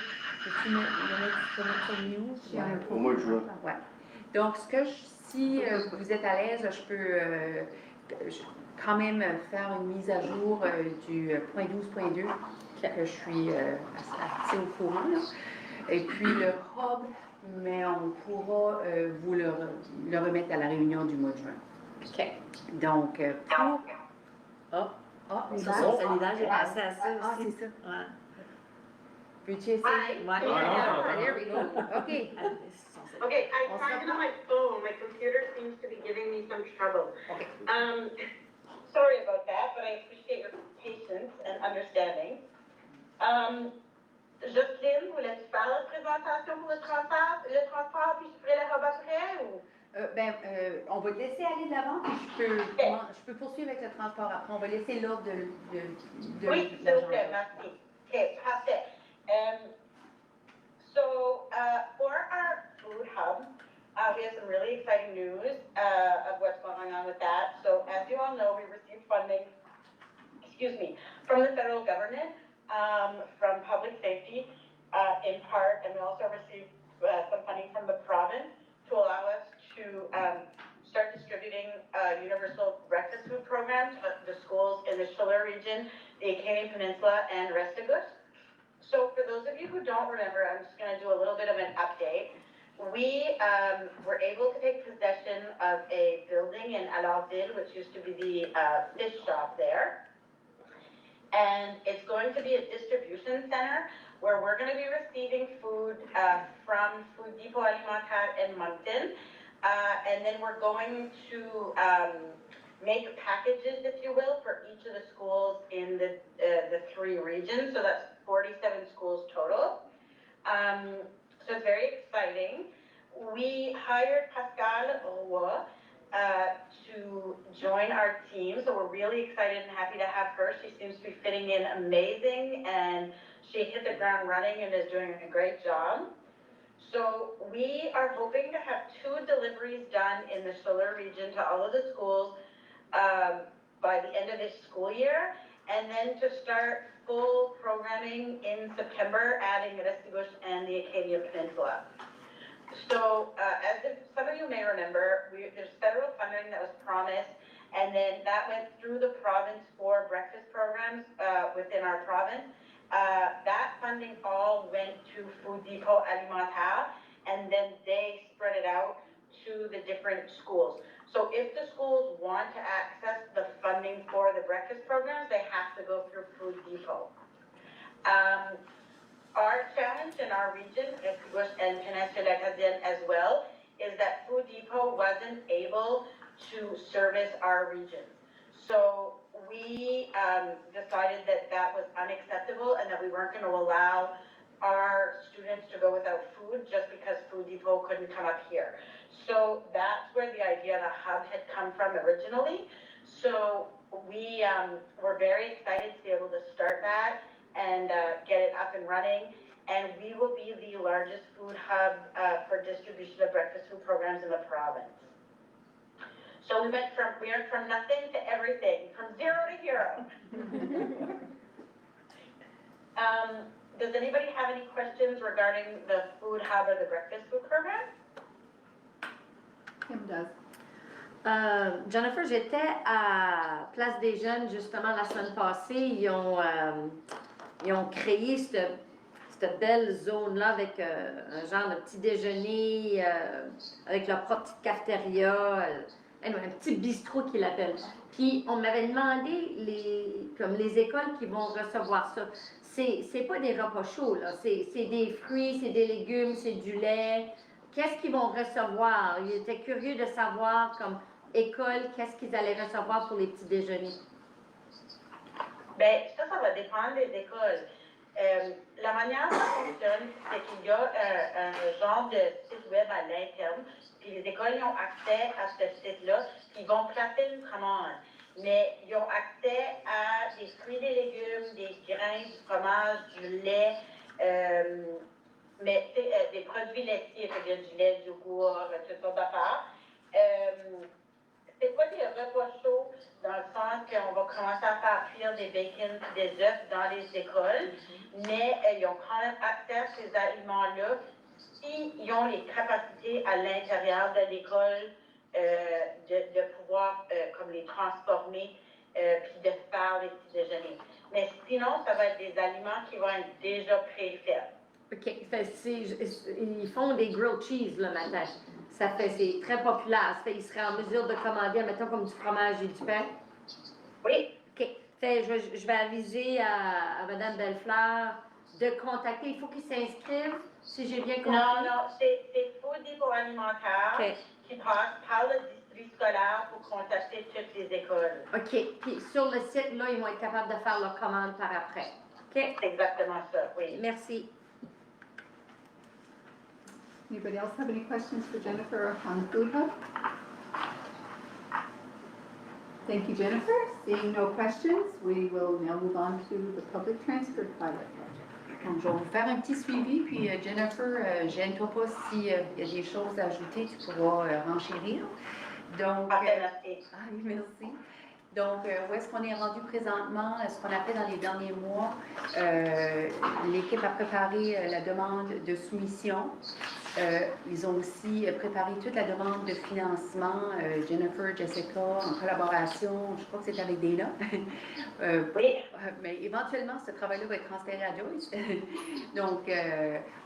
Peux-tu me mettre sur mute? Au mois de juin. Ouais. Donc, si vous êtes à l'aise, je peux quand même faire une mise à jour du point 12.2, que je suis assez au courant. Là. Et puis le hub, mais on pourra vous le remettre à la réunion du mois de juin. OK. Donc, pour... Ça, Solidage est passé à ça Ah, aussi. c'est ça. Ouais. Peux-tu essayer? Ouais. There we go. OK. Okay, I'm trying on my phone. My computer seems to be giving me some trouble. Okay. Sorry about that, but I appreciate your patience and understanding. Jocelyne, voulais-tu faire la présentation pour le transport, puis je ferai le hub après, ou? On va te laisser aller de l'avant, puis je peux poursuivre avec le transport après. On va laisser l'ordre de Oui, s'il vous plaît, merci. Okay, parfait. For our food hub, we have some really exciting news of what's going on with that. So as you all know, we received funding, from the federal government, from public safety, in part, and we also received some funding from the province to allow us to start distributing universal breakfast food programs at the schools in the Schiller region, the Acadian Peninsula, and Restigouche. So for those of you who don't remember, I'm just going to do a little bit of an update. We were able to take possession of a building in Alorville, which used to be the fish shop there. And it's going to be a distribution center where we're going to be receiving food from Food Depot Alimentaire in Moncton. And then we're going to make packages, if you will, for each of the schools in the 3 regions. So that's 47 schools total. So it's very exciting. We hired Pascal Roy to join our team. So we're really excited and happy to have her. She seems to be fitting in amazing, and she hit the ground running and is doing a great job. So we are hoping to have 2 deliveries done in the Schiller region to all of the schools by the end of this school year, and then to start full programming in September, adding Restigouche and the Acadian Peninsula. So some of you may remember, there's federal funding that was promised, and then that went through the province for breakfast programs within our province. That funding all went to Food Depot Alimentaire, and then they spread it out to the different schools. So if the schools want to access the funding for the breakfast programs, they have to go through Food Depot. Our challenge in our region, Restigouche and Peninsula Acadienne as well, is that Food Depot wasn't able to service our region. So we decided that that was unacceptable and that we weren't going to allow our students to go without food just because Food Depot couldn't come up here. So that's where the idea of a hub had come from originally. So we were very excited to be able to start that and get it up and running. And we will be the largest food hub for distribution of breakfast food programs in the province. So we went from nothing to everything, from zero to hero. Does anybody have any questions regarding the food hub or the breakfast food program? Kim does. Jennifer, j'étais à Place des Jeunes justement la semaine passée. Ils ont créé cette belle zone-là avec un genre de petit déjeuner, avec leur propre petite cafétéria, un petit bistrot qu'ils l'appellent. Puis on m'avait demandé les écoles qui vont recevoir ça. C'est pas des repas chauds, là. C'est des fruits, c'est des légumes, c'est du lait. Qu'est-ce qu'ils vont recevoir? Ils étaient curieux de savoir, comme école, qu'est-ce qu'ils allaient recevoir pour les petits déjeuners. Bien, ça va dépendre des écoles. La manière dont ça fonctionne, c'est qu'il y a un genre de site web à l'interne, puis les écoles ils ont accès à ce site-là, ils vont placer une commande. Mais ils ont accès à des fruits, des légumes, des grains, du fromage, du lait, mais des produits laitiers, c'est-à-dire du lait, du yogourt, toutes sortes d'affaires. C'est pas des repas chauds dans le sens qu'on va commencer à faire cuire des bacon et des œufs dans les écoles, mais ils ont quand même accès à ces aliments-là s'ils ont les capacités à l'intérieur de l'école de pouvoir comme les transformer puis de faire les petits déjeuners. Mais sinon, ça va être des aliments qui vont être déjà préfaits. OK. Ils font des grilled cheese le matin. C'est très populaire. Ils seraient en mesure de commander, mettons, comme du fromage et du pain? Oui. OK. Je vais aviser à Mme Bellefleur de contacter. Il faut qu'ils s'inscrivent, si j'ai bien compris. Non, c'est Food Depot alimentaire qui passe par le district scolaire pour contacter toutes les écoles. OK. Puis sur le site, là, ils vont être capables de faire leur commande par après. OK? C'est exactement ça, oui. Merci. Anybody else have any questions for Jennifer on Food Hub? Thank you, Jennifer. Seeing no questions, we will now move on to the public transport pilot project. Donc, je vais vous faire un petit suivi, puis Jennifer, gêne-toi pas s'il y a des choses à ajouter, tu pourras renchérir. Donc, merci. Donc, où est-ce qu'on est rendu présentement? Ce qu'on a fait dans les derniers mois, l'équipe a préparé la demande de soumission. Ils ont aussi préparé toute la demande de financement, Jennifer, Jessica, en collaboration, je crois que c'est avec Dana. Oui. Mais éventuellement, ce travail-là va être transféré à Joyce. Donc,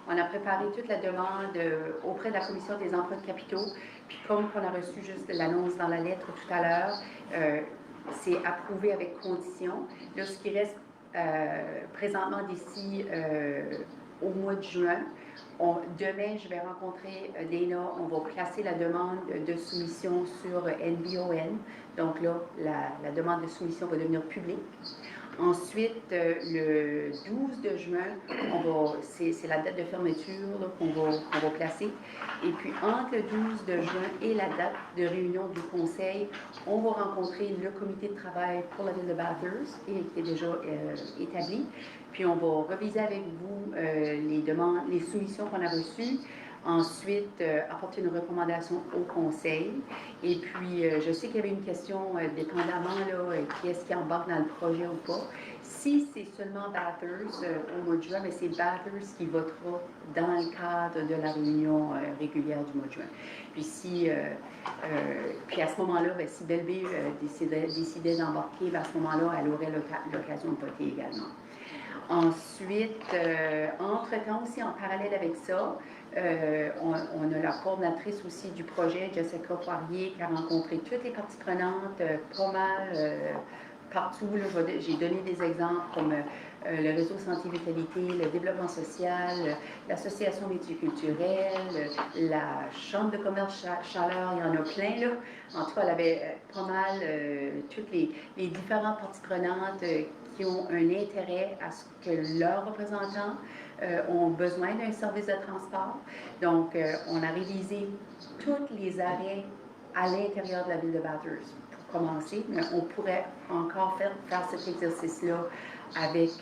on a préparé toute la demande auprès de la Commission des emplois de capitaux. Puis comme on a reçu juste l'annonce dans la lettre tout à l'heure, c'est approuvé avec condition. Là, ce qui reste présentement d'ici au mois de juin, demain, je vais rencontrer Dana. On va placer la demande de soumission sur NBON. Donc là, la demande de soumission va devenir publique. Ensuite, le 12 de juin, c'est la date de fermeture qu'on va placer. Et puis, entre le 12 de juin et la date de réunion du conseil, on va rencontrer le comité de travail pour la ville de Bathurst, qui est déjà établi. Puis, on va reviser avec vous les soumissions qu'on a reçues. Ensuite, apporter une recommandation au conseil. Et puis, je sais qu'il y avait une question, dépendamment, qui est-ce qui embarque dans le projet ou pas. Si c'est seulement Bathurst au mois de juin, mais c'est Bathurst qui votera dans le cadre de la réunion régulière du mois de juin. Puis à ce moment-là, si Belleville décidait d'embarquer, à ce moment-là, elle aurait l'occasion de voter également. Ensuite, entre-temps aussi, en parallèle avec ça, on a la coordinatrice aussi du projet, Jessica Poirier, qui a rencontré toutes les parties prenantes, pas mal partout, là, j'ai donné des exemples comme le réseau Santé Vitalité, le développement social, l'association multiculturelle, la chambre de commerce Chaleur, il y en a plein là. En tout cas, elle avait pas mal toutes les différentes parties prenantes qui ont un intérêt à ce que leurs représentants ont besoin d'un service de transport. Donc, on a révisé tous les arrêts à l'intérieur de la ville de Bathurst pour commencer, mais on pourrait encore faire cet exercice-là avec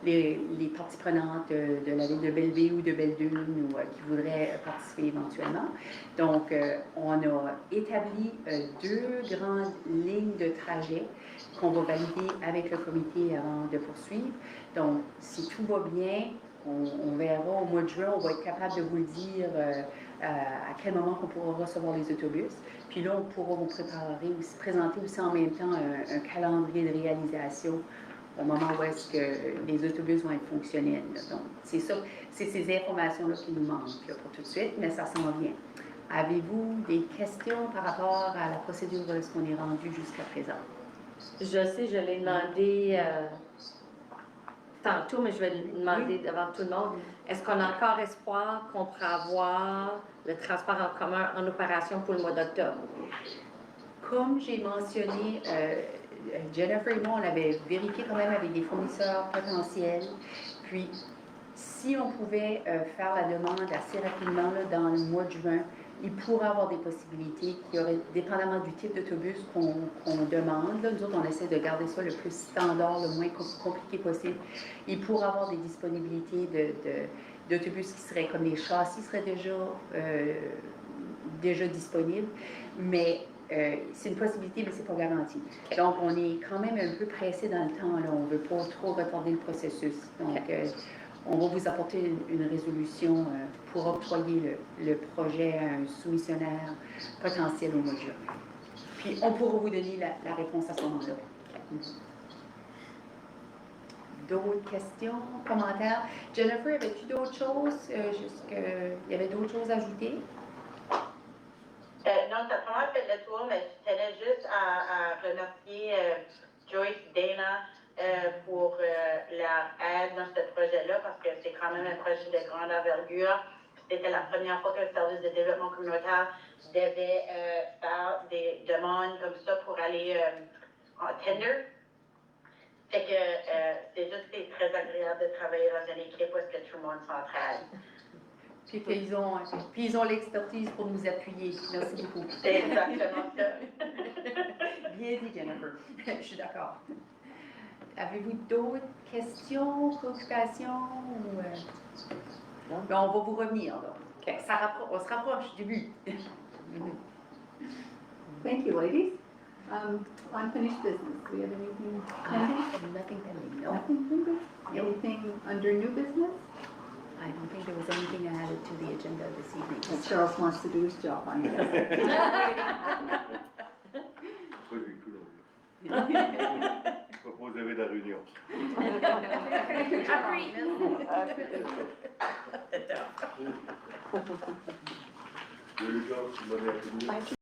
les parties prenantes de la ville de Belleville ou de Belledune ou qui voudraient participer éventuellement. Donc, on a établi 2 grandes lignes de trajet qu'on va valider avec le comité avant de poursuivre. Donc, si tout va bien, on verra au mois de juin, on va être capable de vous le dire à quel moment on pourra recevoir les autobus. Puis là, on pourra vous présenter aussi en même temps un calendrier de réalisation au moment où est-ce que les autobus vont être fonctionnels. Donc, c'est ça, c'est ces informations-là qui nous manquent là, pour tout de suite, mais ça s'en vient. Avez-vous des questions par rapport à la procédure où est-ce qu'on est rendu jusqu'à présent? Je sais, je l'ai demandé tantôt, mais je vais le demander devant tout le monde. Est-ce qu'on a encore espoir qu'on pourra avoir le transport en commun en opération pour le mois d'octobre? Comme j'ai mentionné, Jennifer et moi, on avait vérifié quand même avec des fournisseurs potentiels. Puis, si on pouvait faire la demande assez rapidement là, dans le mois de juin, il pourrait avoir des possibilités qui auraient, dépendamment du type d'autobus qu'on demande, là, nous autres, on essaie de garder ça le plus standard, le moins compliqué possible. Il pourrait avoir des disponibilités d'autobus qui seraient comme les châssis seraient déjà disponibles, mais c'est une possibilité, mais c'est pas garanti. Donc, on est quand même un peu pressé dans le temps, là. On ne veut pas trop retarder le processus. Donc, on va vous apporter une résolution pour octroyer le projet à un soumissionnaire potentiel au mois de juin. Puis, on pourra vous donner la réponse à ce moment-là. D'autres questions, commentaires? Jennifer, avais-tu d'autres choses? Il y avait d'autres choses à ajouter? Non, ça a vraiment fait le tour, mais je tenais juste à remercier Joyce, Dana, pour leur aide dans ce projet-là, parce que c'est quand même un projet de grande envergure. C'était la première fois qu'un service de développement communautaire devait faire des demandes comme ça pour aller en tender. Fait que c'est très agréable de travailler dans une équipe où est-ce que tout le monde s'entraide. Puis ils ont l'expertise pour nous appuyer. Merci beaucoup. C'est exactement ça. Bien dit, Jennifer. Je suis d'accord. Avez-vous d'autres questions, préoccupations? Ben, on va vous revenir. Là. Okay. On se rapproche du but. Thank you, ladies. Unfinished business. Do we have anything pending? Nothing pending. No. Nothing pending? Anything under new business? I don't think there was anything added to the agenda this evening. Well, Charles wants to do his job, I guess. Proposer la réunion. Agree.